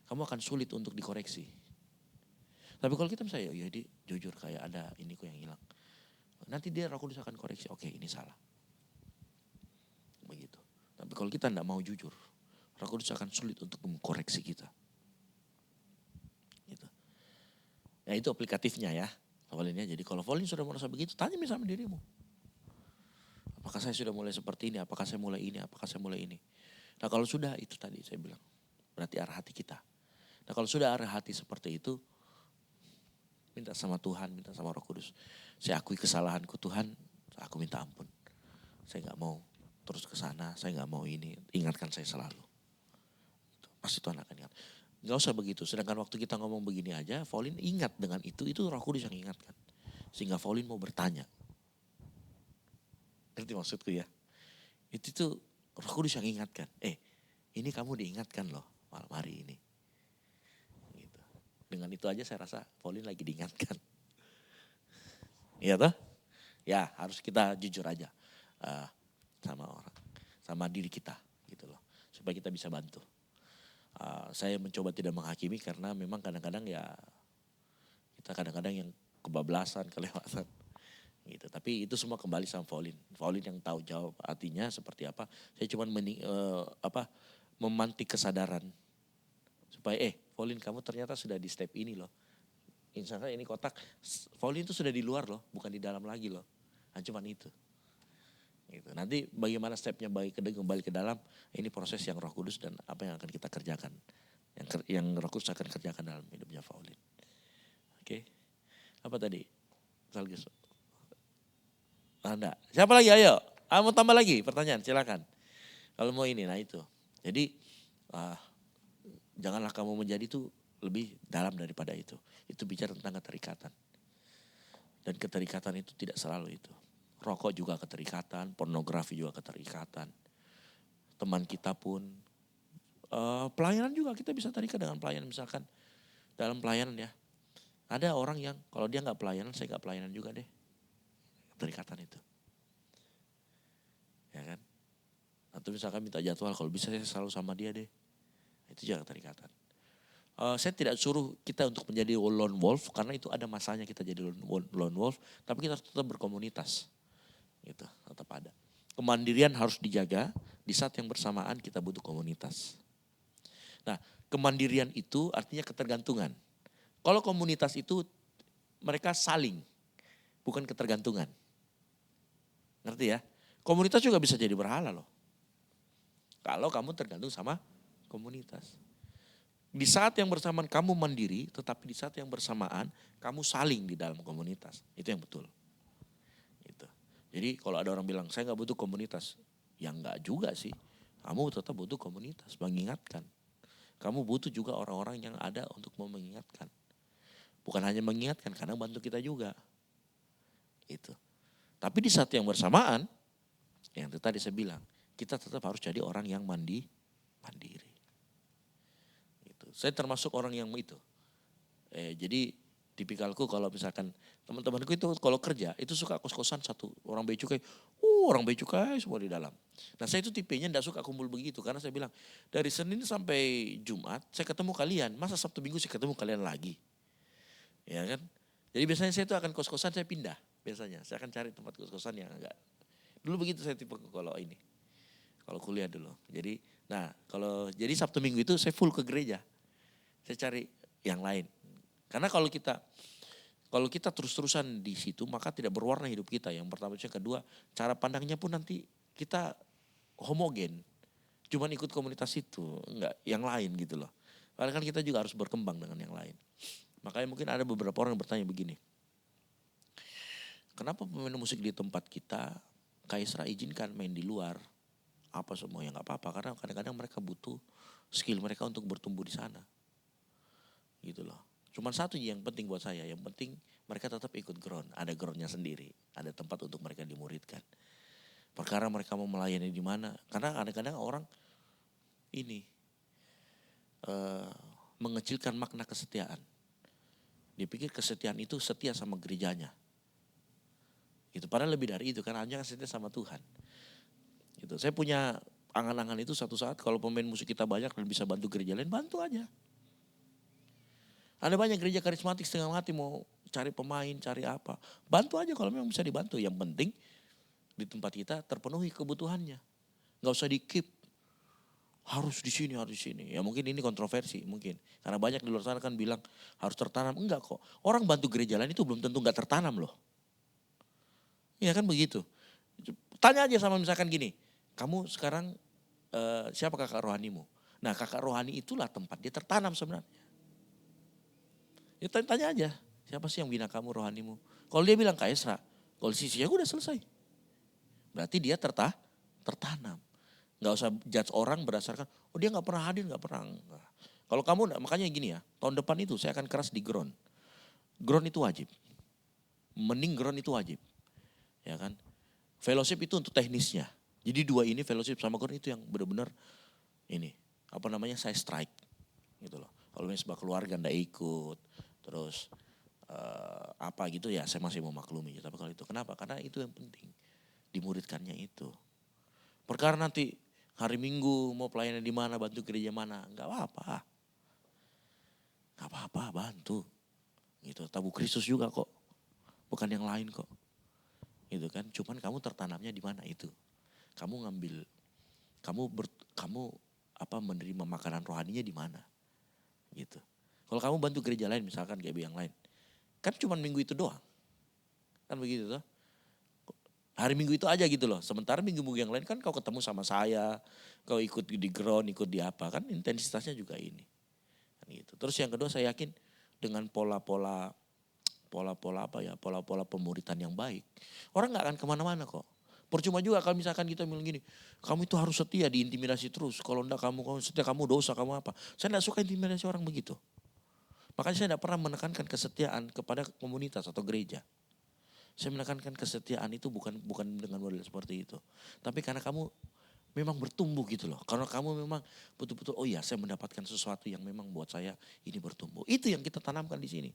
Speaker 2: Kamu akan sulit untuk dikoreksi. Tapi kalau kita misalnya, ya dia jujur kayak ada ini kok yang hilang. Nanti dia Roh Kudus akan koreksi, oke ini salah. Begitu. Tapi kalau kita enggak mau jujur, Roh Kudus akan sulit untuk mengkoreksi kita. Gitu. Nah itu aplikatifnya ya. Volinnya. Jadi kalau Volin sudah merasa begitu, tanya sama dirimu. Apakah saya sudah mulai seperti ini? Apakah saya mulai ini? Apakah saya mulai ini? Nah kalau sudah itu tadi saya bilang. Berarti arah hati kita. Nah kalau sudah arah hati seperti itu, minta sama Tuhan, minta sama Roh Kudus. Saya akui kesalahanku Tuhan, aku minta ampun. Saya gak mau terus ke sana, saya gak mau ini. Ingatkan saya selalu. Pasti Tuhan akan ingat. Gak usah begitu, sedangkan waktu kita ngomong begini aja, Volin ingat dengan itu Roh Kudus yang ingatkan. Sehingga Volin mau bertanya. Ngerti maksudku ya? Itu tuh Roh Kudus yang ingatkan. Ini kamu diingatkan loh malam hari ini. Gitu. Dengan itu aja saya rasa Volin lagi diingatkan. Iya toh? Ya harus kita jujur aja sama orang, sama diri kita gitu loh. Supaya kita bisa bantu. Saya mencoba tidak menghakimi karena memang kadang-kadang ya kita kadang-kadang yang kebablasan, kelewatan gitu. Tapi itu semua kembali sama Volin yang tahu jawab artinya seperti apa. Saya cuma memantik kesadaran supaya Volin kamu ternyata sudah di step ini loh. Misalnya ini kotak, Volin itu sudah di luar loh, bukan di dalam lagi loh. Nah, cuman itu. Gitu. Nanti bagaimana stepnya kembali ke dalam, ini proses yang Roh Kudus dan apa yang akan kita kerjakan. Yang Roh Kudus akan kerjakan dalam hidupnya Volin. Oke. Apa tadi? Salgis. Ada. Siapa lagi? Ayo. Mau tambah lagi pertanyaan, silakan. Kalau mau ini, nah itu. Jadi janganlah kamu menjadi itu lebih dalam daripada itu. Itu bicara tentang keterikatan. Dan keterikatan itu tidak selalu itu. Rokok juga keterikatan, pornografi juga keterikatan. Teman kita pun, pelayanan juga kita bisa terikat dengan pelayanan. Misalkan dalam pelayanan ya, ada orang yang kalau dia nggak pelayanan, saya nggak pelayanan juga deh. Keterikatan itu. Ya kan? Atau misalkan minta jadwal, kalau bisa saya selalu sama dia deh. Itu juga keterikatan. Saya tidak suruh kita untuk menjadi lone wolf, karena itu ada masanya kita jadi lone wolf, tapi kita tetap berkomunitas. Gitu, tetap ada. Kemandirian harus dijaga, di saat yang bersamaan kita butuh komunitas. Nah, kemandirian itu artinya ketergantungan. Kalau komunitas itu mereka saling, bukan ketergantungan. Ngerti ya? Komunitas juga bisa jadi berhala loh. Kalau kamu tergantung sama komunitas. Di saat yang bersamaan kamu mandiri, tetapi di saat yang bersamaan kamu saling di dalam komunitas. Itu yang betul. Gitu. Jadi kalau ada orang bilang, saya gak butuh komunitas. Ya enggak juga sih. Kamu tetap butuh komunitas, mengingatkan. Kamu butuh juga orang-orang yang ada untuk mau mengingatkan. Bukan hanya mengingatkan, kadang bantu kita juga. Itu. Tapi di saat yang bersamaan, yang tadi saya bilang, kita tetap harus jadi orang yang mandiri. Gitu. Saya termasuk orang yang itu. Jadi tipikalku kalau misalkan teman-temanku itu kalau kerja, itu suka kos-kosan satu. Orang bea cukai, orang bea cukai semua di dalam. Nah saya itu tipenya enggak suka kumpul begitu. Karena saya bilang, dari Senin sampai Jumat saya ketemu kalian. Masa Sabtu Minggu saya ketemu kalian lagi? Ya kan? Jadi biasanya saya itu akan kos-kosan, saya pindah. Biasanya saya akan cari tempat kos-kosan yang agak. Dulu begitu saya tipe kalau ini. Kalau kuliah dulu. Jadi, jadi Sabtu Minggu itu saya full ke gereja. Saya cari yang lain. Karena kalau kita terus-terusan di situ, maka tidak berwarna hidup kita. Yang pertama, yang kedua, cara pandangnya pun nanti kita homogen. Cuman ikut komunitas itu, enggak yang lain gitu loh. Karena kan kita juga harus berkembang dengan yang lain. Makanya mungkin ada beberapa orang yang bertanya begini. Kenapa pemain musik di tempat kita, Kaisra izinkan main di luar? Apa semua ya nggak apa-apa, karena kadang-kadang mereka butuh skill mereka untuk bertumbuh di sana. Gitu loh. Cuman satu yang penting buat saya, yang penting mereka tetap ikut ground, ada groundnya sendiri, ada tempat untuk mereka dimuridkan. Perkara mereka mau melayani di mana, karena kadang-kadang orang ini mengecilkan makna kesetiaan. Dipikir kesetiaan itu setia sama gerejanya. Itu padahal lebih dari itu, karena hanya setia sama Tuhan. Gitu. Saya punya angan-angan itu satu saat kalau pemain musik kita banyak dan bisa bantu gereja lain, bantu aja. Ada banyak gereja karismatik setengah mati mau cari pemain, cari apa. Bantu aja kalau memang bisa dibantu. Yang penting di tempat kita terpenuhi kebutuhannya. Gak usah di-keep. Harus di sini, harus di sini. Ya mungkin ini kontroversi mungkin. Karena banyak di luar sana kan bilang harus tertanam. Enggak kok. Orang bantu gereja lain itu belum tentu gak tertanam loh. Iya kan begitu. Tanya aja sama misalkan gini. Kamu sekarang siapa kakak rohanimu? Nah kakak rohani itulah tempat dia tertanam sebenarnya. Ya tanya aja. Siapa sih yang bina kamu rohanimu? Kalau dia bilang Kaisra. Kalau sisinya udah selesai. Berarti dia tertanam. Gak usah judge orang berdasarkan. Oh dia gak pernah hadir, gak pernah. Kalau kamu, makanya gini ya. Tahun depan itu saya akan keras di ground. Ground itu wajib. Mending ground itu wajib. Ya kan. Fellowship itu untuk teknisnya. Jadi dua ini fellowship sama ground itu yang benar-benar ini. Apa namanya saya strike. Gitu loh. Kalau misalnya sebuah keluarga ndak ikut. Terus apa gitu ya saya masih mau maklumi. Tapi kalau itu kenapa? Karena itu yang penting. Dimuridkannya itu. Perkara nanti hari Minggu mau pelayanan di mana, bantu gereja mana. Enggak apa-apa. Enggak apa-apa, bantu. Gitu. Tabur Kristus juga kok. Bukan yang lain kok. Gitu kan. Cuman kamu tertanamnya di mana itu. Kamu ngambil, kamu menerima makanan rohaninya di mana. Gitu. Kalau kamu bantu gereja lain misalkan GBI yang lain. Kan cuma minggu itu doang. Kan begitu tuh. Hari Minggu itu aja gitu loh. Sementara minggu-minggu yang lain kan kau ketemu sama saya. Kau ikut di ground, ikut di apa. Kan intensitasnya juga ini. Kan gitu. Terus yang kedua saya yakin dengan pola-pola pola-pola apa ya, pola-pola pemuritan yang baik, orang nggak akan kemana-mana kok. Percuma juga kalau misalkan kita bilang gini, kamu itu harus setia, diintimidasi terus. Kalau enggak kamu setia, kamu dosa, kamu apa. Saya enggak suka intimidasi orang begitu. Makanya saya enggak pernah menekankan kesetiaan kepada komunitas atau gereja. Saya menekankan kesetiaan itu bukan dengan model seperti itu. Tapi karena kamu memang bertumbuh gitu loh. Karena kamu memang betul-betul, oh iya saya mendapatkan sesuatu yang memang buat saya ini bertumbuh. Itu yang kita tanamkan di sini.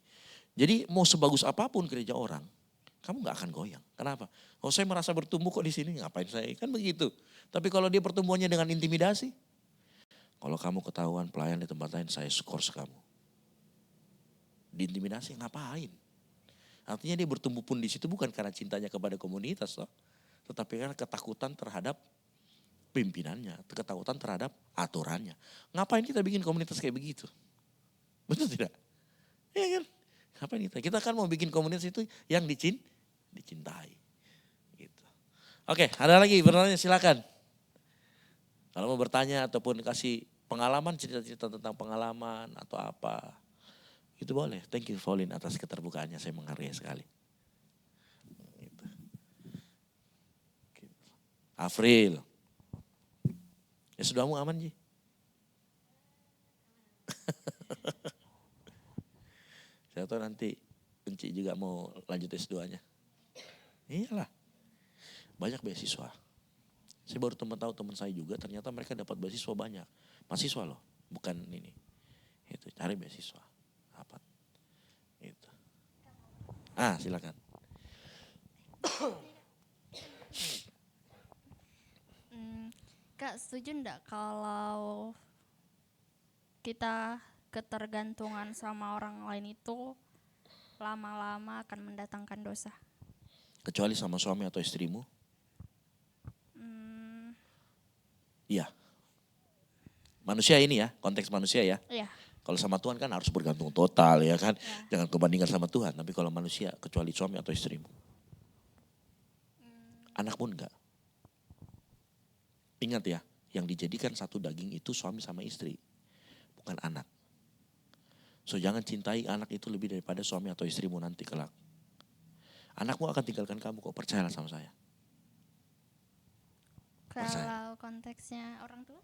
Speaker 2: Jadi mau sebagus apapun gereja orang, kamu gak akan goyang. Kenapa? Oh saya merasa bertumbuh kok di sini, ngapain saya? Kan begitu. Tapi kalau dia pertumbuhannya dengan intimidasi, kalau kamu ketahuan pelayan di tempat lain, saya skors kamu. Diintimidasi ngapain? Artinya dia bertumbuh pun di situ bukan karena cintanya kepada komunitas, loh, tetapi karena ketakutan terhadap pimpinannya, ketakutan terhadap aturannya. Ngapain kita bikin komunitas kayak begitu? Betul tidak? Iya kan? Ngapain kita? Kita kan mau bikin komunitas itu yang dicintai. Gitu. Oke, ada lagi bertanya silakan. Kalau mau bertanya ataupun kasih pengalaman, cerita-cerita tentang pengalaman atau apa, itu boleh. Thank you Pauline atas keterbukaannya, saya menghargai sekali. Gitu. Afril. Ya sudahmu aman Ji? Saya tahu nanti Enci juga mau lanjut S2-nya. Iyalah. Banyak beasiswa. Saya baru tahu teman saya juga ternyata mereka dapat beasiswa banyak. Mahasiswa loh, bukan ini. Itu cari beasiswa. Apa? Itu. Silakan.
Speaker 5: Kak, setuju enggak kalau kita ketergantungan sama orang lain itu lama-lama akan mendatangkan dosa?
Speaker 2: Kecuali sama suami atau istrimu? Iya. Manusia ini ya, konteks manusia ya.
Speaker 5: Iya.
Speaker 2: Kalau sama Tuhan kan harus bergantung total ya kan. Ya. Jangan kebandingkan sama Tuhan. Tapi kalau manusia kecuali suami atau istrimu. Anak pun enggak. Ingat ya, yang dijadikan satu daging itu suami sama istri. Bukan anak. So jangan cintai anak itu lebih daripada suami atau istrimu nanti kelak. Anakmu akan tinggalkan kamu kok, percayalah sama saya.
Speaker 5: Kalau konteksnya orang tua?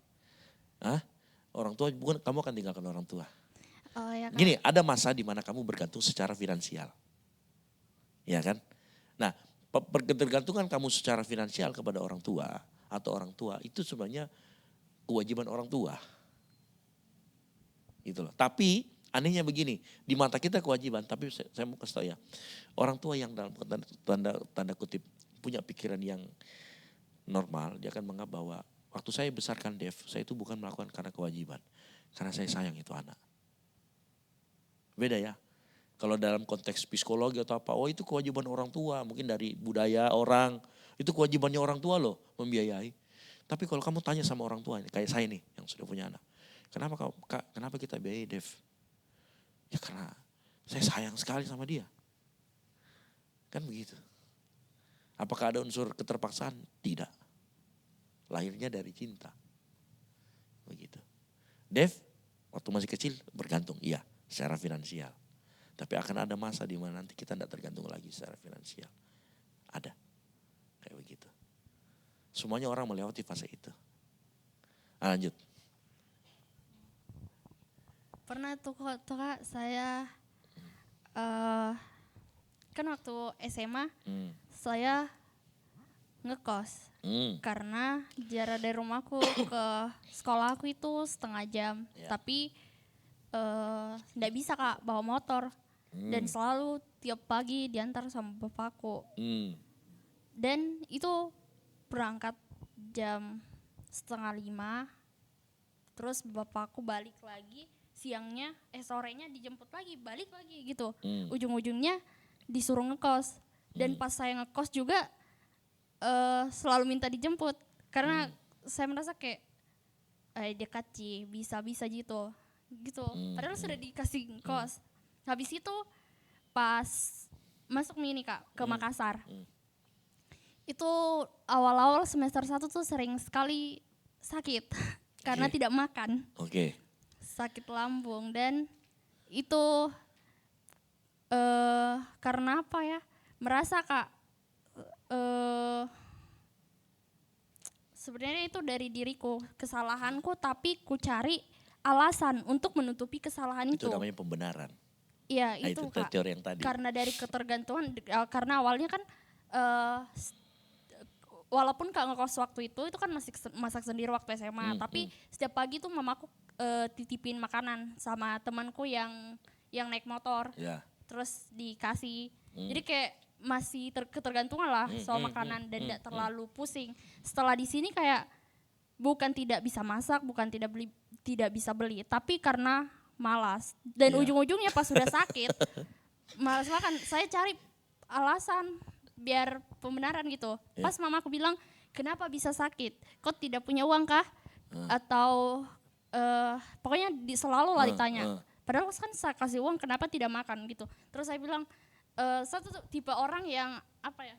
Speaker 2: Orang tua bukan, kamu akan tinggalkan orang tua.
Speaker 5: Oh ya Kak.
Speaker 2: Gini, ada masa di mana kamu bergantung secara finansial. Ya kan? Nah, ketergantungan kamu secara finansial kepada orang tua atau orang tua itu sebenarnya kewajiban orang tua. Gitu loh. Tapi anehnya begini, di mata kita kewajiban, tapi saya mau kasih tahu ya. Orang tua yang dalam tanda kutip punya pikiran yang normal, dia akan menganggap bahwa waktu saya besarkan Dev, saya itu bukan melakukan karena kewajiban. Karena saya sayang itu anak. Beda ya. Kalau dalam konteks psikologi atau apa, oh itu kewajiban orang tua. Mungkin dari budaya orang, itu kewajibannya orang tua loh membiayai. Tapi kalau kamu tanya sama orang tua, kayak saya nih yang sudah punya anak. Kenapa kita biayai Dev? Ya karena saya sayang sekali sama dia. Kan begitu. Apakah ada unsur keterpaksaan? Tidak. Lahirnya dari cinta. Begitu. Dev, waktu masih kecil bergantung, iya, secara finansial. Tapi akan ada masa di mana nanti kita tidak tergantung lagi secara finansial. Ada. Kayak begitu. Semuanya orang melewati fase itu. Lanjut.
Speaker 5: Pernah tuh Kak, saya kan waktu SMA saya ngekos. Karena jarak dari rumahku ke sekolah aku itu setengah jam. Tapi nggak bisa Kak bawa motor. Dan selalu tiap pagi diantar sama bapakku. Dan itu berangkat jam 4:30. Terus bapakku balik lagi. Sorenya dijemput lagi, balik lagi gitu. Ujung-ujungnya disuruh ngekos. Dan pas saya ngekos juga selalu minta dijemput. Karena saya merasa kayak dekat sih, bisa-bisa gitu. Padahal sudah dikasih ngekos. Habis itu pas masuk mini Kak ke Makassar. Itu awal-awal semester 1 tuh sering sekali sakit. Karena tidak makan.
Speaker 2: Oke.
Speaker 5: Sakit lambung dan itu karena apa ya? Merasa Kak, sebenarnya itu dari diriku, kesalahanku, tapi ku cari alasan untuk menutupi kesalahan
Speaker 2: Itu
Speaker 5: itu.
Speaker 2: namanya pembenaran.
Speaker 5: Iya
Speaker 2: Nah,
Speaker 5: itu
Speaker 2: itu
Speaker 5: Kak.
Speaker 2: teori yang tadi.
Speaker 5: Karena dari ketergantungan, karena awalnya kan walaupun Kak ngekos waktu itu kan masih masak sendiri waktu SMA, tapi setiap pagi tuh mamaku titipin makanan sama temanku yang naik motor,
Speaker 2: Ya.
Speaker 5: terus dikasih. Jadi kayak masih ketergantungan lah soal makanan dan tidak terlalu pusing. Setelah di sini kayak bukan tidak bisa masak, bukan tidak bisa beli, tapi karena malas. Dan
Speaker 2: Iya.
Speaker 5: ujung-ujungnya pas sudah sakit, malas makan, saya cari alasan biar pembenaran gitu.
Speaker 2: Iya.
Speaker 5: Pas mamaku bilang, kenapa bisa sakit? Kau tidak punya uang kah? Atau pokoknya selalu lah ditanya. Padahal kan saya kasih uang, kenapa tidak makan gitu. Terus saya bilang, satu tipe orang yang apa ya,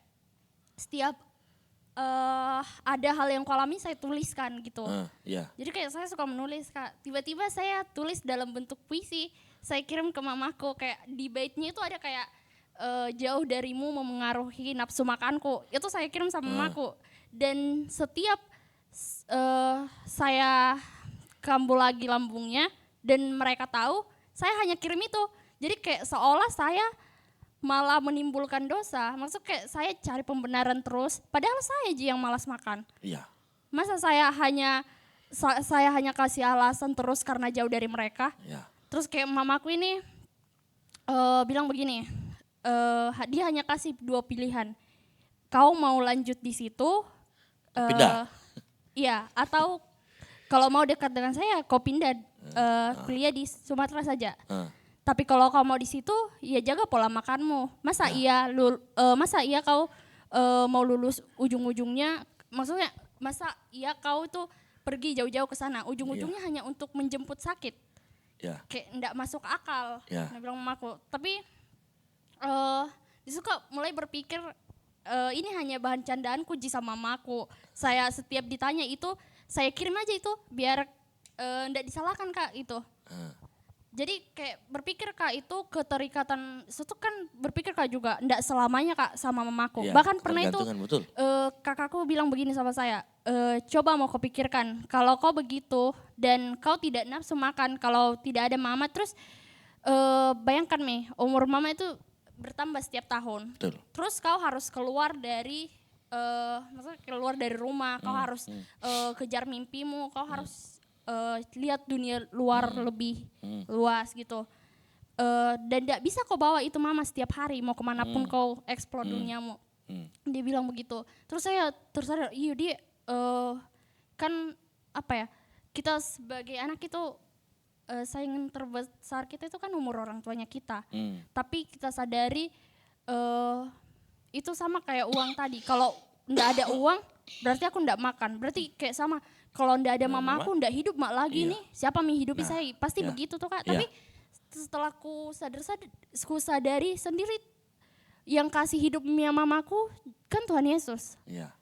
Speaker 5: setiap ada hal yang ku alami saya tuliskan gitu.
Speaker 2: Ya.
Speaker 5: Jadi kayak saya suka menulis Kak. Tiba-tiba saya tulis dalam bentuk puisi. Saya kirim ke mamaku, kayak di baitnya itu ada kayak jauh darimu memengaruhi nafsu makanku. Itu saya kirim sama mamaku. Dan setiap saya kambuh lagi lambungnya dan mereka tahu, saya hanya kirim itu. Jadi kayak seolah saya malah menimbulkan dosa. Maksud kayak saya cari pembenaran terus, padahal saya aja yang malas makan.
Speaker 2: Iya.
Speaker 5: Masa saya hanya kasih alasan terus karena jauh dari mereka.
Speaker 2: Ya.
Speaker 5: Terus kayak mamaku ini bilang begini, dia hanya kasih 2 pilihan. Kau mau lanjut di situ,
Speaker 2: Pindah.
Speaker 5: iya, atau kalau mau dekat dengan saya, kau pindah kuliah di Sumatera saja. Tapi kalau kau mau di situ, ya jaga pola makanmu. Masa iya kau mau lulus ujung-ujungnya, maksudnya masa iya kau tuh pergi jauh-jauh ke sana, ujung-ujungnya hanya untuk menjemput sakit.
Speaker 2: Ya.
Speaker 5: Kayak enggak masuk akal.
Speaker 2: Ya.
Speaker 5: Dia bilang mamaku. Tapi disuka mulai berpikir ini hanya bahan candaanku Ji sama mamaku. Saya setiap ditanya itu, saya kirim aja itu biar enggak disalahkan Kak itu. Jadi kayak berpikir Kak itu keterikatan, itu kan berpikir Kak juga enggak selamanya Kak sama mamaku.
Speaker 2: Ya,
Speaker 5: Bahkan pernah itu
Speaker 2: ketergantungan, betul.
Speaker 5: kakakku bilang begini sama saya, coba mau kau pikirkan, kalau kau begitu dan kau tidak nafsu makan, kalau tidak ada mama, terus bayangkan nih, umur mama itu bertambah setiap tahun.
Speaker 2: Betul.
Speaker 5: Terus kau harus keluar dari maksudnya keluar dari rumah, kau harus kejar mimpimu, kau harus lihat dunia luar lebih luas gitu. Dan tidak bisa kau bawa itu mama setiap hari, mau kemanapun kau eksplor duniamu. Dia bilang begitu. Terus saya tersadar, iya dia kan apa ya, kita sebagai anak itu saingan terbesar kita itu kan umur orang tuanya kita. Tapi kita sadari itu sama kayak uang tadi. Kalau ndak ada uang, berarti aku ndak makan. Berarti kayak sama. Kalau ndak ada mama aku ndak hidup mak lagi nih. Siapa yang hidupi saya? Pasti begitu tuh Kak. Tapi setelah ku sadari sendiri, yang kasih hidupnya mamaku kan Tuhan Yesus.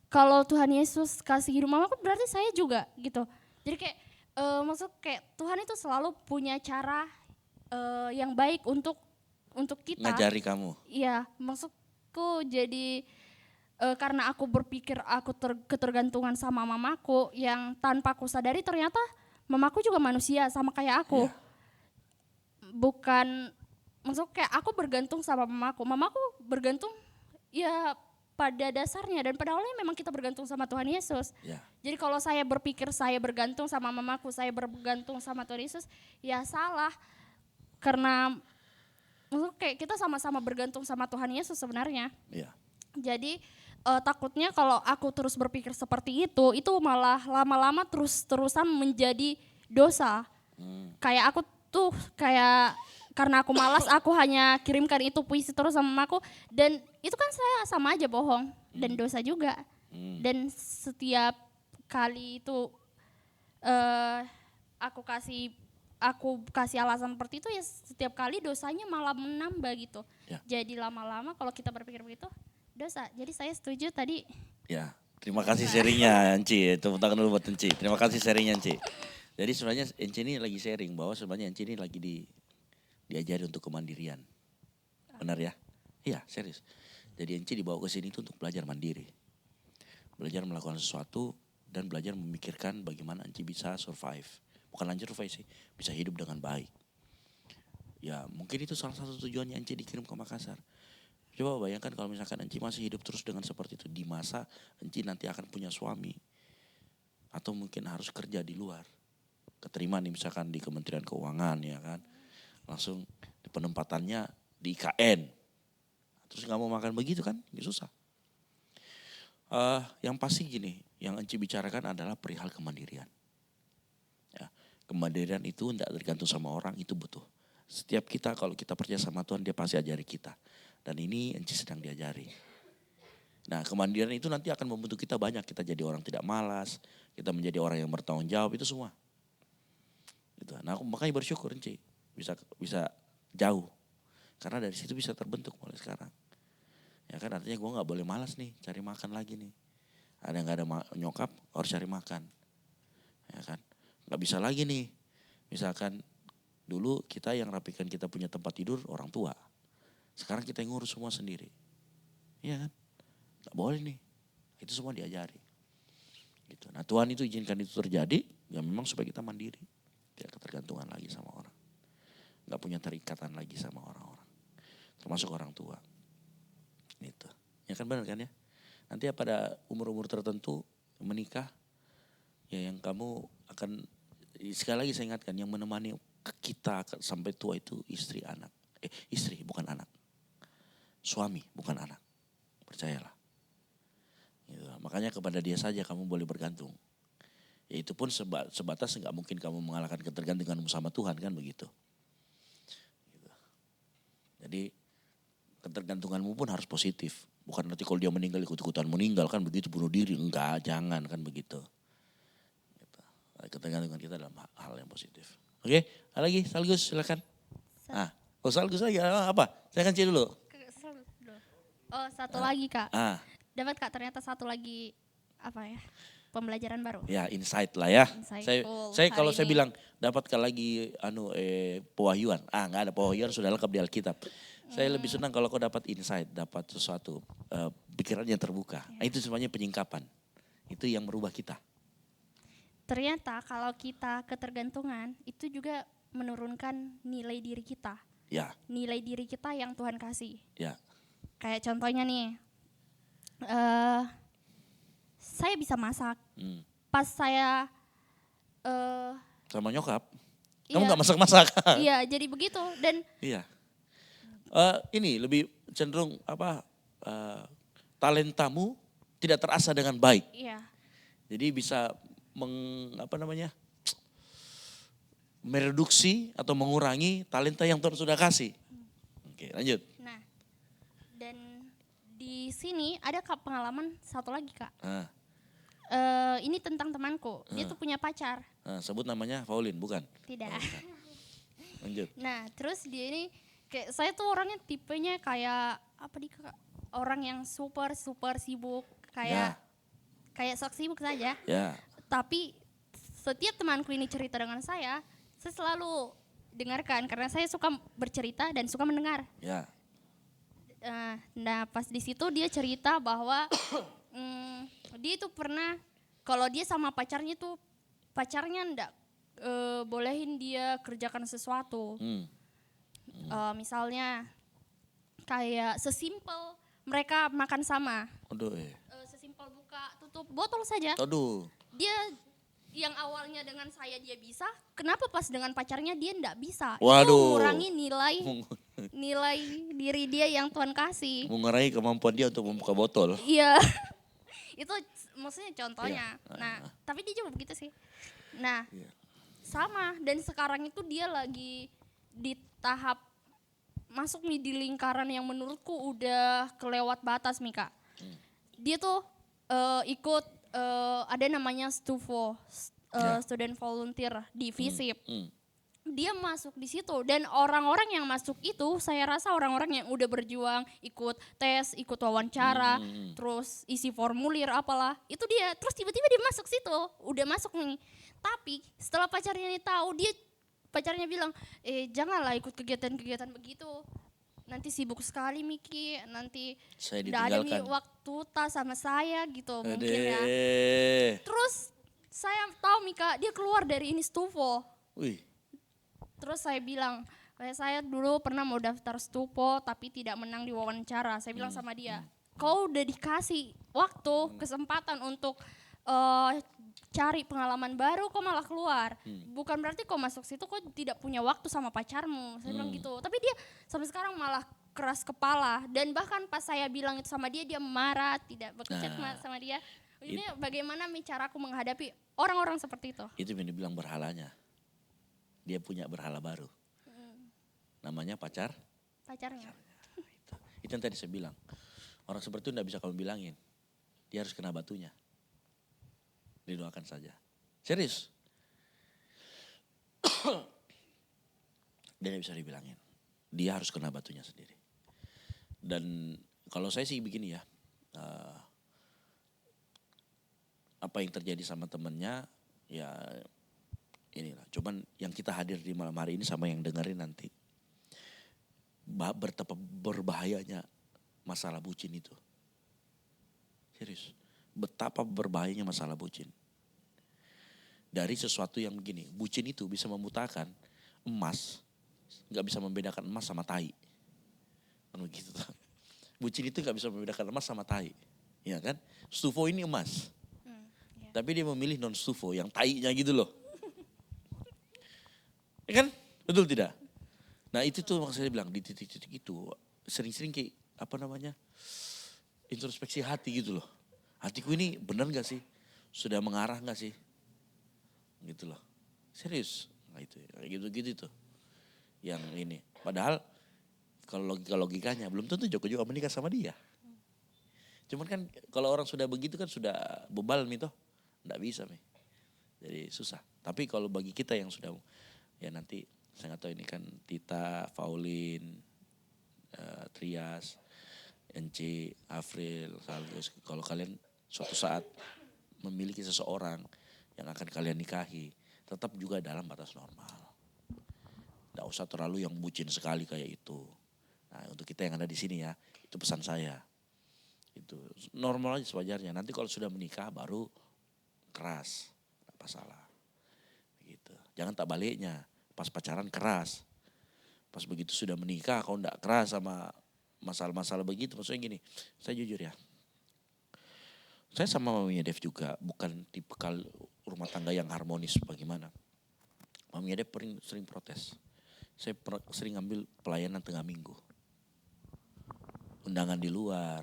Speaker 5: Kalau Tuhan Yesus kasih hidup mamaku, berarti saya juga gitu. Jadi kayak maksud kayak Tuhan itu selalu punya cara yang baik untuk kita.
Speaker 2: Ngajari kamu.
Speaker 5: Iya, maksudku jadi karena aku berpikir aku ketergantungan sama mamaku, yang tanpa aku sadari ternyata mamaku juga manusia sama kayak aku. Bukan, maksud kayak aku bergantung sama mamaku bergantung ya pada dasarnya, dan pada awalnya memang kita bergantung sama Tuhan Yesus. Jadi kalau saya berpikir saya bergantung sama mamaku, saya bergantung sama Tuhan Yesus, ya salah. Karena maksud kayak kita sama-sama bergantung sama Tuhan Yesus sebenarnya. Jadi takutnya kalau aku terus berpikir seperti itu malah lama-lama terus-terusan menjadi dosa. Kayak aku tuh kayak karena aku malas, aku hanya kirimkan itu puisi terus sama mamaku, dan itu kan saya sama aja bohong dan dosa juga. Dan setiap kali itu aku kasih alasan seperti itu, ya setiap kali dosanya malah menambah gitu. Jadi lama-lama kalau kita berpikir begitu dosa. Jadi saya setuju tadi.
Speaker 2: Ya, terima kasih sharingnya Enci. Tepuk tangan dulu buat Enci. Terima kasih sharingnya Enci. Jadi sebenarnya Enci ini lagi sharing bahwa sebenarnya Enci ini lagi diajari untuk kemandirian. Benar ya? Iya, serius. Jadi Enci dibawa ke sini itu untuk belajar mandiri. Belajar melakukan sesuatu dan belajar memikirkan bagaimana Enci bisa survive. Bukan hanya survive sih, bisa hidup dengan baik. Ya mungkin itu salah satu tujuannya Enci dikirim ke Makassar. Coba bayangkan kalau misalkan Enci masih hidup terus dengan seperti itu. Di masa Enci nanti akan punya suami. Atau mungkin harus kerja di luar. Keterima nih misalkan di Kementerian Keuangan ya kan. Langsung penempatannya di IKN. Terus gak mau makan begitu kan, ya susah. Yang pasti gini, yang Enci bicarakan adalah perihal kemandirian. Ya, kemandirian itu tidak tergantung sama orang, itu butuh. Setiap kita kalau kita percaya sama Tuhan, dia pasti ajari kita. Dan ini Enci sedang diajari. Nah kemandirian itu nanti akan membentuk kita banyak. Kita jadi orang tidak malas, kita menjadi orang yang bertanggung jawab, itu semua. Gitu. Nah aku makanya bersyukur Enci bisa jauh. Karena dari situ bisa terbentuk mulai sekarang. Ya kan artinya gue gak boleh malas nih cari makan lagi nih. Ada yang gak ada nyokap harus cari makan. Ya kan. Gak bisa lagi nih. Misalkan dulu kita yang rapikan kita punya tempat tidur orang tua. Sekarang kita yang ngurus semua sendiri. Iya kan. Gak boleh nih. Itu semua diajari. Gitu. Nah Tuhan itu izinkan itu terjadi. Ya memang supaya kita mandiri. Tidak ketergantungan lagi sama orang. Gak punya terikatan lagi sama orang-orang. Termasuk orang tua. Gitu. Ya kan benar kan ya. Nanti pada umur-umur tertentu menikah. Ya yang kamu akan. Sekali lagi saya ingatkan. Yang menemani kita sampai tua itu istri anak. Istri bukan anak. Suami bukan anak. Percayalah. Gitu. Makanya kepada dia saja kamu boleh bergantung. Ya itu pun sebatas gak mungkin kamu mengalahkan ketergantunganmu sama Tuhan kan begitu. Gitu. Jadi ketergantunganmu pun harus positif. Bukan nanti kalau dia meninggal ikut-ikutan meninggal kan begitu bunuh diri. Enggak, jangan kan begitu. Gitu. Ketergantungan kita dalam hal yang positif. Oke, ada lagi Salgus silakan. Salgus lagi apa? Saya kan dulu.
Speaker 5: Oh satu lagi Kak. Dapat Kak ternyata satu lagi apa ya? Pembelajaran baru.
Speaker 2: Ya insight lah ya. Saya kalau saya
Speaker 5: ini.
Speaker 2: bilang dapatkah lagi pewahyuan? Nggak ada pewahyuan sudah lengkap di Alkitab. Saya lebih senang kalau kau dapat insight, dapat sesuatu pikiran yang terbuka. Itu semuanya penyingkapan. Itu yang merubah kita.
Speaker 5: Ternyata kalau kita ketergantungan itu juga menurunkan nilai diri kita.
Speaker 2: Ya.
Speaker 5: Nilai diri kita yang Tuhan kasih.
Speaker 2: Ya.
Speaker 5: Kayak contohnya nih. Saya bisa masak. Pas saya
Speaker 2: sama nyokap.
Speaker 5: Iya,
Speaker 2: Kamu gak masak-masak.
Speaker 5: Iya, jadi begitu dan
Speaker 2: iya. Ini lebih cenderung talentamu tidak terasa dengan baik.
Speaker 5: Iya.
Speaker 2: Jadi bisa mereduksi atau mengurangi talenta yang Tuhan sudah kasih. Oke, lanjut.
Speaker 5: Nah, dan di sini ada pengalaman satu lagi Kak. Ini tentang temanku, dia tuh punya pacar.
Speaker 2: Sebut namanya Pauline, bukan?
Speaker 5: Tidak.
Speaker 2: Lanjut.
Speaker 5: Nah, terus dia ini kayak saya tuh orangnya tipenya kayak apa Kak? Orang yang super sibuk, kayak sok sibuk saja.
Speaker 2: Ya.
Speaker 5: Tapi setiap temanku ini cerita dengan saya selalu dengarkan karena saya suka bercerita dan suka mendengar.
Speaker 2: Ya.
Speaker 5: Nah, pas di situ dia cerita bahwa dia itu pernah kalau dia sama pacarnya ndak bolehin dia kerjakan sesuatu. Misalnya kayak sesimpel mereka makan sama. Sesimpel buka tutup botol saja. Dia yang awalnya dengan saya dia bisa, kenapa pas dengan pacarnya dia ndak bisa?
Speaker 2: Waduh.
Speaker 5: Itu mengurangi nilai diri dia yang Tuhan kasih.
Speaker 2: Mengurangi kemampuan dia untuk membuka botol.
Speaker 5: Iya. Itu maksudnya contohnya. Nah, tapi dia juga begitu sih. Nah, sama dan sekarang itu dia lagi di tahap masuk nih di lingkaran yang menurutku udah kelewat batas Mika. Dia tuh ikut ada namanya STUVO, student volunteer di FISIP. Dia masuk di situ dan orang-orang yang masuk itu saya rasa orang-orang yang udah berjuang ikut tes, ikut wawancara, terus isi formulir apalah. Itu dia, terus tiba-tiba dia masuk situ, udah masuk nih. Tapi setelah pacarnya ini tahu, pacarnya bilang, janganlah ikut kegiatan-kegiatan begitu. nanti sibuk sekali Miki, nanti
Speaker 2: Saya
Speaker 5: tidak ada nih
Speaker 2: ditinggalkan.
Speaker 5: waktu sama saya gitu mungkin ya.
Speaker 2: Adeh.
Speaker 5: Terus saya tahu Mika, dia keluar dari ini Stufo.
Speaker 2: Wih,
Speaker 5: Terus saya bilang, kayak saya dulu pernah mau daftar Stupo tapi tidak menang di wawancara. Saya bilang sama dia, kau udah dikasih waktu, kesempatan untuk cari pengalaman baru, kau malah keluar. Bukan berarti kau masuk situ kau tidak punya waktu sama pacarmu. Saya bilang gitu. Tapi dia sampai sekarang malah keras kepala. Dan bahkan pas saya bilang itu sama dia, dia marah, tidak berkecat sama dia. Ini bagaimana caraku menghadapi orang-orang seperti itu.
Speaker 2: itu yang dibilang berhalanya. Dia punya berhala baru. Namanya pacarnya. Itu yang tadi saya bilang. Orang seperti itu tidak bisa kamu bilangin. Dia harus kena batunya. Didoakan saja. Serius. Dia tidak bisa dibilangin. Dia harus kena batunya sendiri. Dan kalau saya sih begini ya. Apa yang terjadi sama temennya ya inilah. Cuman yang kita hadir di malam hari ini sama yang dengerin nanti. Betapa berbahayanya masalah bucin itu. Serius. Betapa berbahayanya masalah bucin. Dari sesuatu yang begini. Bucin itu bisa membutakan emas. Gak bisa membedakan emas sama tai. Kan begitu. Bucin itu gak bisa membedakan emas sama tai. Ya kan? Stufo ini emas. Tapi dia memilih non stufo yang tai-nya gitu loh. Ya kan? Betul tidak? Nah itu tuh maksud saya bilang di titik-titik itu sering-sering kayak apa namanya introspeksi hati gitu loh. Hatiku ini benar gak sih? Sudah mengarah gak sih? Gitu loh. Serius. Nah itu kayak gitu-gitu tuh. Yang ini. Padahal kalau logikanya belum tentu Joko juga menikah sama dia. Cuman kan kalau orang sudah begitu kan sudah bebal nih toh. Nggak bisa nih. Jadi susah. Tapi kalau bagi kita yang sudah ya nanti saya nggak tahu ini kan Tita, Faulin, Trias, Ence, Afril, Salgus. Kalau kalian suatu saat memiliki seseorang yang akan kalian nikahi, tetap juga dalam batas normal. Nggak usah terlalu yang bucin sekali kayak itu. Nah untuk kita yang ada di sini ya, itu pesan saya. Itu normal aja sewajarnya. Nanti kalau sudah menikah baru keras, nggak masalah. Gitu. Jangan tak baliknya. Pas pacaran keras. Pas begitu sudah menikah kau enggak keras sama masalah-masalah begitu. Maksudnya gini, saya jujur ya. Saya sama maminya Dev juga bukan tipikal rumah tangga yang harmonis bagaimana. Maminya Dev sering protes. Saya sering ambil pelayanan tengah minggu. Undangan di luar.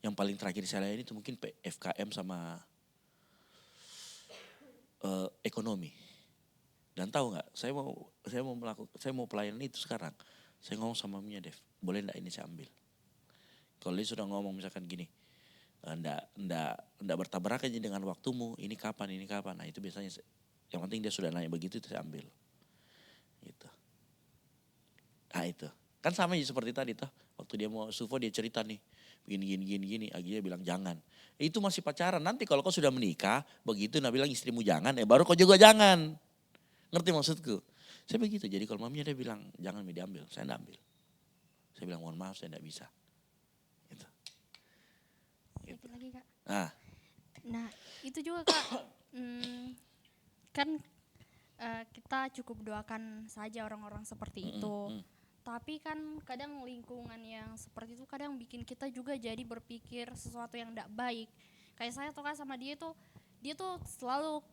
Speaker 2: Yang paling terakhir saya layani itu mungkin FKM sama ekonomi. Dan tahu nggak, saya mau pelayanan itu sekarang. Saya ngomong sama Mia Dev, boleh nggak ini saya ambil? Kalau dia sudah ngomong misalkan gini, nggak bertabrak aja dengan waktumu. Ini kapan? Nah itu biasanya, yang penting dia sudah nanya begitu itu saya ambil. Gitu. Nah itu, kan sama aja seperti tadi toh. Waktu dia mau Sufo dia cerita nih, gini. Akhirnya bilang jangan. Itu masih pacaran. Nanti kalau kau sudah menikah, begitu nah bilang istrimu jangan, baru kau juga jangan. Ngerti maksudku? Saya begitu. Jadi kalau maminya dia bilang jangan diambil, saya enggak ambil. Saya bilang mohon maaf saya enggak bisa. Gitu.
Speaker 5: Satu lagi Kak.
Speaker 2: Nah
Speaker 5: itu juga Kak. Kan kita cukup doakan saja orang-orang seperti itu. Tapi kan kadang lingkungan yang seperti itu kadang bikin kita juga jadi berpikir sesuatu yang enggak baik. Kayak saya tuh Kak sama dia tuh selalu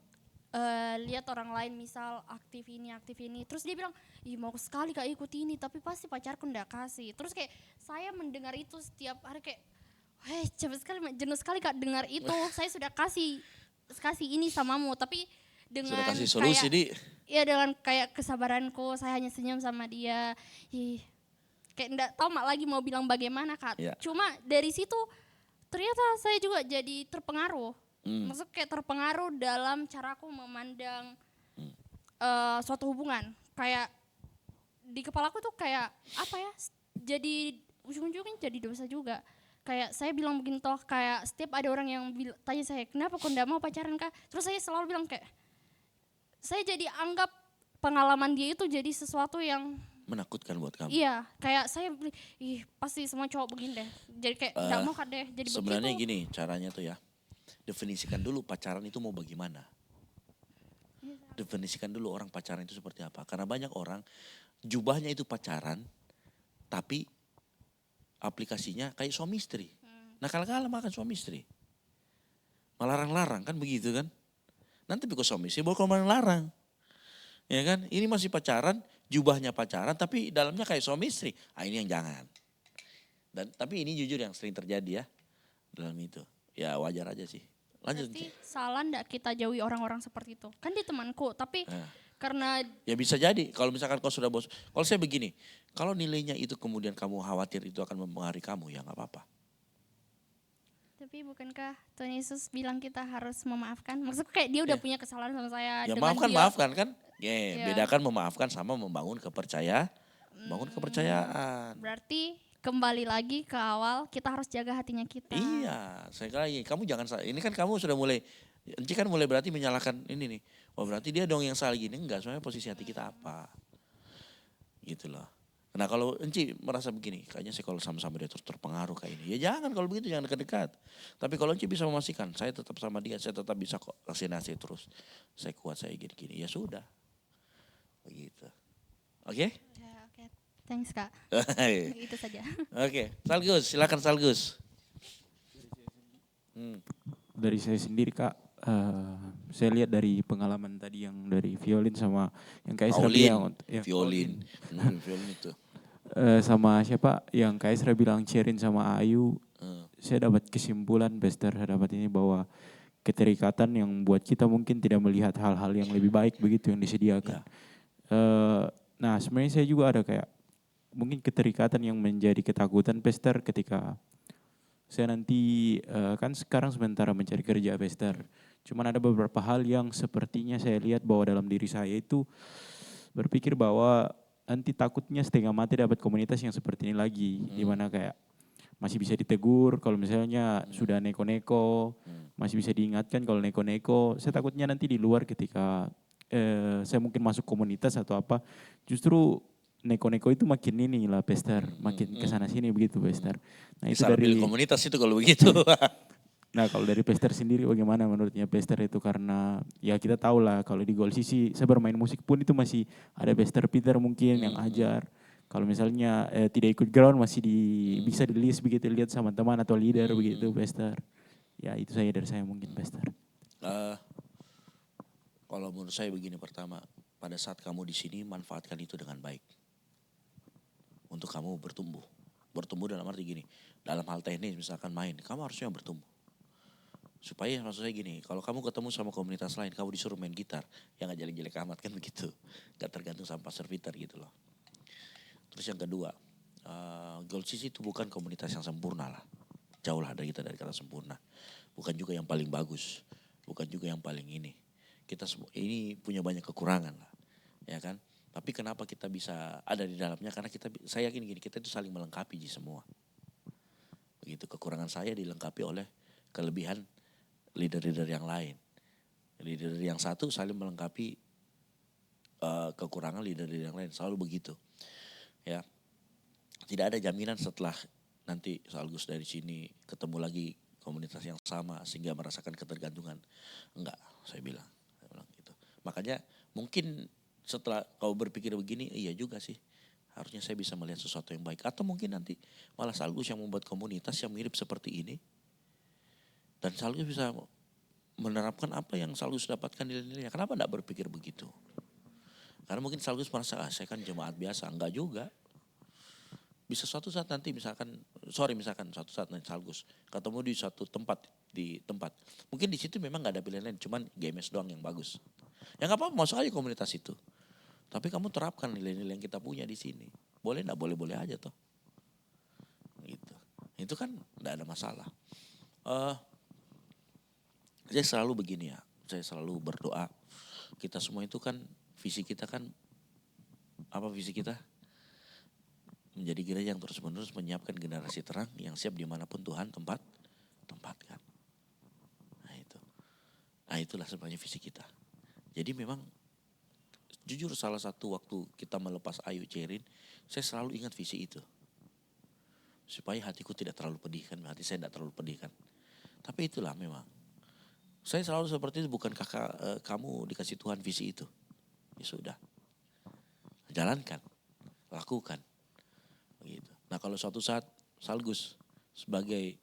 Speaker 5: lihat orang lain misal aktif ini terus dia bilang ih mau sekali Kak ikut ini tapi pasti pacarku ndak kasih. Terus kayak saya mendengar itu setiap hari kayak jenuh sekali Kak dengar itu. Saya sudah kasih ini samamu tapi dengan
Speaker 2: sudah kasih solusi
Speaker 5: ya dengan kayak kesabaranku saya hanya senyum sama dia. Kayak ndak tahu lagi mau bilang bagaimana Kak.
Speaker 2: Ya.
Speaker 5: Cuma dari situ ternyata saya juga jadi terpengaruh. Maksudnya kayak terpengaruh dalam caraku memandang suatu hubungan. Kayak di kepalaku tuh kayak apa ya, jadi ujung-ujungnya jadi dosa juga. Kayak saya bilang begini toh, kayak setiap ada orang yang tanya saya, kenapa kok enggak mau pacaran Kak? Terus saya selalu bilang kayak, saya jadi anggap pengalaman dia itu jadi sesuatu yang
Speaker 2: menakutkan buat kamu.
Speaker 5: Iya, kayak saya pasti semua cowok begini deh. Jadi kayak nggak mau kan deh jadi
Speaker 2: Sebenarnya
Speaker 5: begitu.
Speaker 2: gini caranya tuh ya. Definisikan dulu pacaran itu mau bagaimana. Definisikan dulu orang pacaran itu seperti apa. Karena banyak orang jubahnya itu pacaran, tapi aplikasinya kayak suami istri. Nah kalau makan suami istri. Melarang-larang kan begitu kan. Nanti because suami istri bakal melarang. Ya kan, ini masih pacaran, jubahnya pacaran tapi dalamnya kayak suami istri. Ah ini yang jangan. Tapi ini jujur yang sering terjadi ya dalam itu. Ya wajar aja sih. Lanjut.
Speaker 5: Berarti salah ndak kita jauhi orang-orang seperti itu? Kan dia temanku, tapi karena
Speaker 2: Ya bisa jadi kalau misalkan kau sudah bos. Kalau saya begini, kalau nilainya itu kemudian kamu khawatir itu akan mempengaruhi kamu ya nggak apa-apa.
Speaker 5: tapi bukankah Tuhan Yesus bilang kita harus memaafkan? Maksudku kayak dia udah punya kesalahan sama saya.
Speaker 2: Ya
Speaker 5: dengan dia,
Speaker 2: maafkan kan.
Speaker 5: Iya.
Speaker 2: Bedakan memaafkan sama membangun kepercayaan. Bangun kepercayaan.
Speaker 5: Berarti kembali lagi ke awal, kita harus jaga hatinya kita.
Speaker 2: Iya, saya lagi. Kamu jangan ini kan kamu sudah mulai Enci kan mulai berarti menyalahkan ini nih. Oh berarti dia dong yang salah gini. Enggak, soalnya posisi hati kita apa. Gitu loh. Nah kalau Enci merasa begini, kayaknya saya kalau sama-sama dia terus terpengaruh kayak ini. Ya jangan kalau begitu, jangan dekat-dekat. Tapi kalau Enci bisa memastikan, saya tetap sama dia, saya tetap bisa kok kasih nasihat terus. Saya kuat, saya gini-gini. Ya sudah. Begitu. Oke?
Speaker 5: Ya, oke. Thanks Kak. Itu saja.
Speaker 2: Oke, Salgus, silakan Salgus.
Speaker 3: Dari saya sendiri Kak, saya lihat dari pengalaman tadi yang dari violin sama yang Kak Esra bilang. Ya,
Speaker 2: Violin itu.
Speaker 3: Sama siapa yang Kak Esra bilang Sherin sama Ayu. Saya dapat kesimpulan, Bester, saya dapat ini bahwa keterikatan yang buat kita mungkin tidak melihat hal-hal yang lebih baik begitu yang disediakan. Nah sebenarnya saya juga ada kayak mungkin keterikatan yang menjadi ketakutan Bester ketika saya nanti kan sekarang sementara mencari kerja Bester. Cuman ada beberapa hal yang sepertinya saya lihat bahwa dalam diri saya itu berpikir bahwa nanti takutnya setengah mati dapat komunitas yang seperti ini lagi. Dimana kayak masih bisa ditegur kalau misalnya sudah neko-neko. Masih bisa diingatkan kalau neko-neko. Saya takutnya nanti di luar ketika saya mungkin masuk komunitas atau apa. Justru neko-neko itu makin ini lah Bester, makin kesana sini begitu Bester. Nah itu
Speaker 2: Salah
Speaker 3: dari
Speaker 2: pilih komunitas itu kalau begitu.
Speaker 3: Nah kalau dari Bester sendiri bagaimana menurutnya Bester itu, karena ya kita tahu lah kalau di Gol Sisi saya bermain musik pun itu masih ada Bester Peter mungkin yang ajar. Kalau misalnya tidak ikut ground masih bisa di list begitu, lihat sama teman atau leader begitu Bester. Ya itu saja dari saya mungkin Bester.
Speaker 2: Kalau menurut saya begini, pertama, pada saat kamu di sini manfaatkan itu dengan baik. Untuk kamu bertumbuh. Bertumbuh dalam arti gini, dalam hal teknis misalkan main, kamu harusnya bertumbuh. Supaya maksud saya gini, kalau kamu ketemu sama komunitas lain, kamu disuruh main gitar, ya gak jelek-jelek amat kan begitu. Gak tergantung sama pasar Peter gitu loh. Terus yang kedua, Gold Sisi itu bukan komunitas yang sempurna lah. Jauh lah dari kita dari kata sempurna. Bukan juga yang paling bagus, bukan juga yang paling ini. Kita semua ini punya banyak kekurangan lah, ya kan? Tapi kenapa kita bisa ada di dalamnya? Karena saya yakin gini, kita itu saling melengkapi semua. Begitu, kekurangan saya dilengkapi oleh kelebihan leader-leader yang lain. Leader yang satu saling melengkapi kekurangan leader-leader yang lain, selalu begitu. Ya, tidak ada jaminan setelah nanti Salgus dari sini ketemu lagi komunitas yang sama sehingga merasakan ketergantungan. Enggak, saya bilang gitu. Makanya mungkin setelah kau berpikir begini, iya juga sih. Harusnya saya bisa melihat sesuatu yang baik. Atau mungkin nanti malah Salgus yang membuat komunitas yang mirip seperti ini. Dan Salgus bisa menerapkan apa yang Salgus dapatkan nilai-nilainya. Kenapa enggak berpikir begitu? Karena mungkin Salgus merasa, saya kan jemaat biasa. Enggak juga. Bisa suatu saat nanti misalkan suatu saat nanti Salgus ketemu di suatu tempat. Mungkin di situ memang enggak ada pilihan lain. Cuman GMS doang yang bagus. Ya enggak apa-apa, masuk aja komunitas itu. Tapi kamu terapkan nilai-nilai yang kita punya di sini. Boleh enggak? Boleh-boleh aja toh. Gitu. Itu kan enggak ada masalah. Saya selalu begini ya. Saya selalu berdoa. Kita semua itu kan visi kita kan apa visi kita? Menjadi gereja yang terus-menerus menyiapkan generasi terang yang siap dimanapun Tuhan tempatkan. Nah itu. Nah itulah sebenarnya visi kita. Jadi memang Jujur salah satu waktu kita melepas Ayu Cerin, saya selalu ingat visi itu. Supaya hatiku tidak terlalu pedih kan, hati saya tidak terlalu pedih kan. Tapi itulah memang. Saya selalu seperti itu, bukan kamu dikasih Tuhan visi itu. Ya sudah. Jalankan, lakukan. Begitu. Nah kalau suatu saat Salgus sebagai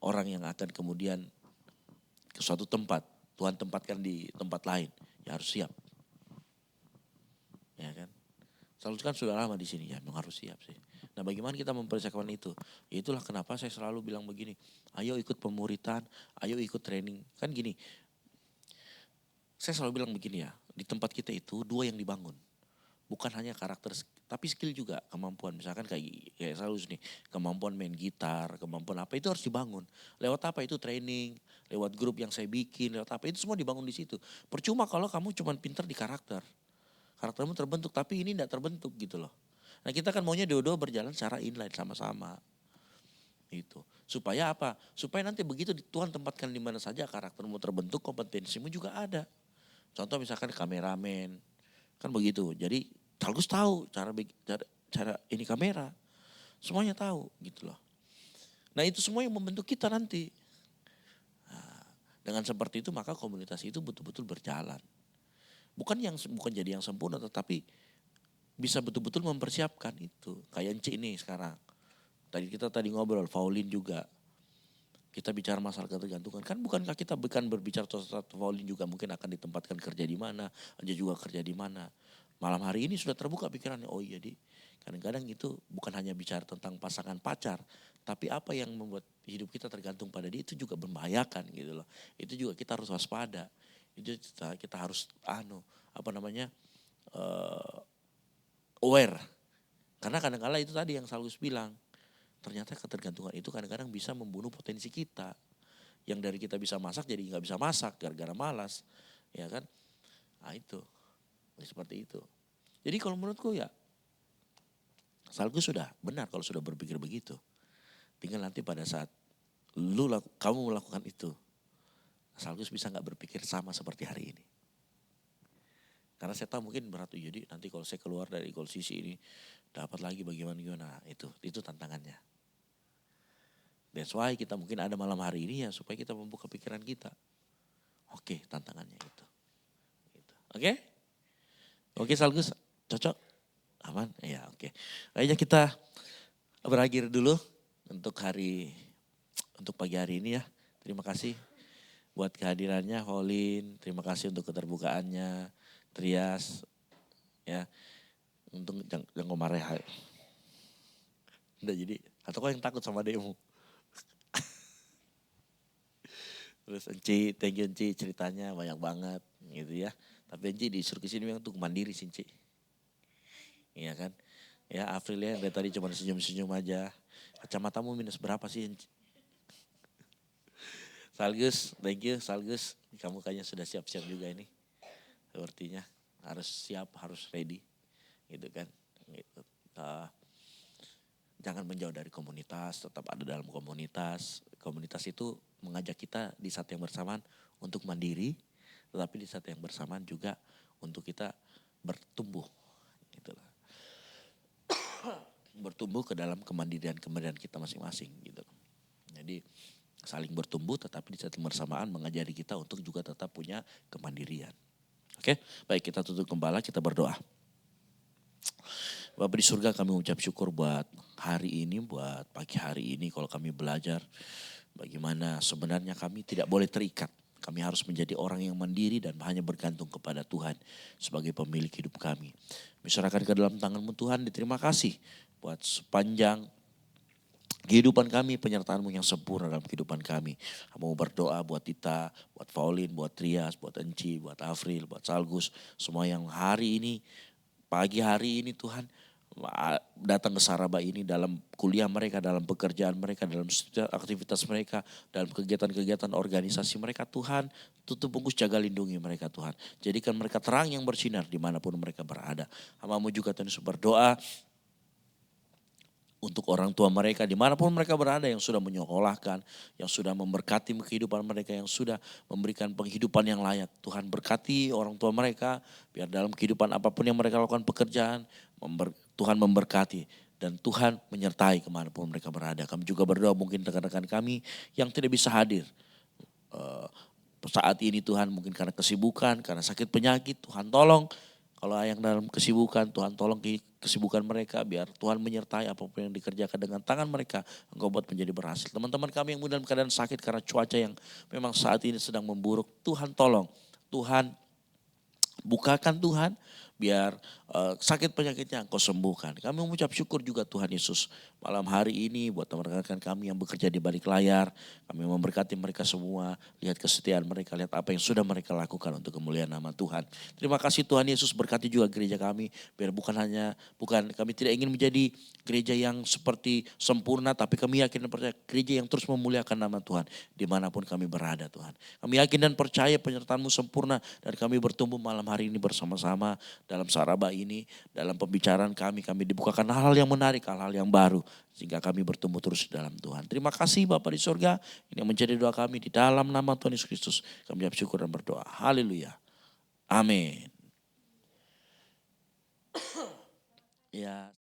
Speaker 2: orang yang akan kemudian ke suatu tempat, Tuhan tempatkan di tempat lain, ya harus siap. Ya kan? Salgus kan sudah lama di sini, ya memang harus siap sih. Nah bagaimana kita mempersiapkan itu? Ya itulah kenapa saya selalu bilang begini, ayo ikut pemuritan, ayo ikut training. Kan gini, saya selalu bilang begini ya, di tempat kita itu 2 yang dibangun. Bukan hanya karakter, tapi skill juga, kemampuan. Misalkan kayak Salus nih, kemampuan main gitar, kemampuan apa itu harus dibangun. Lewat apa itu training, lewat grup yang saya bikin, lewat apa itu semua dibangun di situ. Percuma kalau kamu cuma pintar di karakter. Karaktermu terbentuk, tapi ini tidak terbentuk gitu loh. Nah kita kan maunya dua-dua berjalan secara inline sama-sama. Itu. Supaya apa? Supaya nanti begitu Tuhan tempatkan di mana saja karaktermu terbentuk, kompetensimu juga ada. Contoh misalkan kameramen, kan begitu. Jadi Salgus tahu cara ini kamera. Semuanya tahu gitu loh. Nah itu semua yang membentuk kita nanti. Nah, dengan seperti itu maka komunitas itu betul-betul berjalan. Bukan jadi yang sempurna, tetapi bisa betul-betul mempersiapkan itu. Kayak Enci ini sekarang. Kita tadi ngobrol, Faulin juga. Kita bicara masalah ketergantungan. Kan bukankah kita berbicara soal Faulin juga mungkin akan ditempatkan kerja di mana, Anja juga kerja di mana. Malam hari ini sudah terbuka pikirannya, oh iya kadang-kadang itu bukan hanya bicara tentang pasangan pacar, tapi apa yang membuat hidup kita tergantung pada dia itu juga membahayakan gitu loh. Itu juga kita harus waspada. Itu kita harus aware. Karena kadang-kadang itu tadi yang Salgus bilang, ternyata ketergantungan itu kadang-kadang bisa membunuh potensi kita. Yang dari kita bisa masak jadi nggak bisa masak gara-gara malas, ya kan? Nah itu. Seperti itu. Jadi kalau menurutku ya Salgus sudah benar kalau sudah berpikir begitu. Tinggal nanti pada saat kamu melakukan itu, Salgus bisa nggak berpikir sama seperti hari ini. Karena saya tahu mungkin berat tuh, jadi nanti kalau saya keluar dari Gold Sisi ini dapat lagi bagaimana. Nah, itu tantangannya. That's why kita mungkin ada malam hari ini ya supaya kita membuka pikiran kita. Oke, tantangannya itu. Oke? Oke Salgus, cocok? Aman? Ya oke. Kayaknya kita berakhir dulu untuk pagi hari ini ya. Terima kasih buat kehadirannya Faulin. Terima kasih untuk keterbukaannya Trias. Ya, untung jangan marah. Udah jadi, atau kau yang takut sama demo. Terus Enci, thank you Enci, ceritanya banyak banget gitu ya. Tapi Enci disuruh kesini memang untuk mandiri sih Enci. Iya kan. Ya April ya dari tadi cuma senyum-senyum aja. Kacamatamu minus berapa sih Enci? Salgus, thank you Salgus. Kamu kayaknya sudah siap-siap juga ini. Sepertinya harus siap, harus ready. Gitu kan. Gitu. Jangan menjauh dari komunitas, tetap ada dalam komunitas. Komunitas itu mengajak kita di saat yang bersamaan untuk mandiri. Tetapi di saat yang bersamaan juga untuk kita bertumbuh. Gitu lah. Bertumbuh ke dalam kemandirian kita masing-masing. Gitu. Jadi saling bertumbuh tetapi di saat yang bersamaan mengajari kita untuk juga tetap punya kemandirian. Oke, baik kita tutup gembala, kita berdoa. Bapak di surga kami mengucap syukur buat hari ini, buat pagi hari ini kalau kami belajar bagaimana sebenarnya kami tidak boleh terikat. Kami harus menjadi orang yang mandiri dan hanya bergantung kepada Tuhan sebagai pemilik hidup kami. Serahkan ke dalam tangan-Mu Tuhan, diterima kasih buat sepanjang kehidupan kami, penyertaan-Mu yang sempurna dalam kehidupan kami. Mau berdoa buat Tita, buat Faulin, buat Trias, buat Enci, buat Afril, buat Salgus. Semua yang hari ini, pagi hari ini Tuhan datang ke Saraba ini dalam kuliah mereka, dalam pekerjaan mereka, dalam aktivitas mereka, dalam kegiatan-kegiatan organisasi mereka. Tuhan tutup bungkus, jaga lindungi mereka Tuhan. Jadikan mereka terang yang bersinar dimanapun mereka berada. Hamba-Mu juga Tuhan berdoa untuk orang tua mereka dimanapun mereka berada, yang sudah menyekolahkan, yang sudah memberkati kehidupan mereka, yang sudah memberikan penghidupan yang layak. Tuhan berkati orang tua mereka, biar dalam kehidupan apapun yang mereka lakukan pekerjaan, Tuhan memberkati. Dan Tuhan menyertai kemanapun mereka berada. Kami juga berdoa mungkin rekan-rekan kami yang tidak bisa hadir. Saat ini Tuhan mungkin karena kesibukan, karena sakit penyakit, Tuhan tolong. Kalau yang dalam kesibukan, Tuhan tolong kesibukan mereka, biar Tuhan menyertai apapun yang dikerjakan dengan tangan mereka, Engkau buat menjadi berhasil. Teman-teman kami yang dalam keadaan sakit karena cuaca yang memang saat ini sedang memburuk, Tuhan tolong, Tuhan bukakan Tuhan, biar sakit penyakitnya Engkau sembuhkan. Kami mengucap syukur juga Tuhan Yesus malam hari ini buat teman-teman kami yang bekerja di balik layar. Kami memberkati mereka semua, lihat kesetiaan mereka, lihat apa yang sudah mereka lakukan untuk kemuliaan nama Tuhan. Terima kasih Tuhan Yesus, berkati juga gereja kami, biar bukan kami tidak ingin menjadi gereja yang seperti sempurna, tapi kami yakin dan percaya gereja yang terus memuliakan nama Tuhan dimanapun kami berada Tuhan. Kami yakin dan percaya penyertaan-Mu sempurna, dan kami bertumbuh malam hari ini bersama-sama dalam saraba ini, dalam pembicaraan kami dibukakan hal-hal yang menarik, hal-hal yang baru, sehingga kami bertumbuh terus dalam Tuhan. Terima kasih Bapa di surga, ini yang menjadi doa kami di dalam nama Tuhan Yesus Kristus. Kami ucap syukur dan berdoa. Haleluya. Amin. Ya.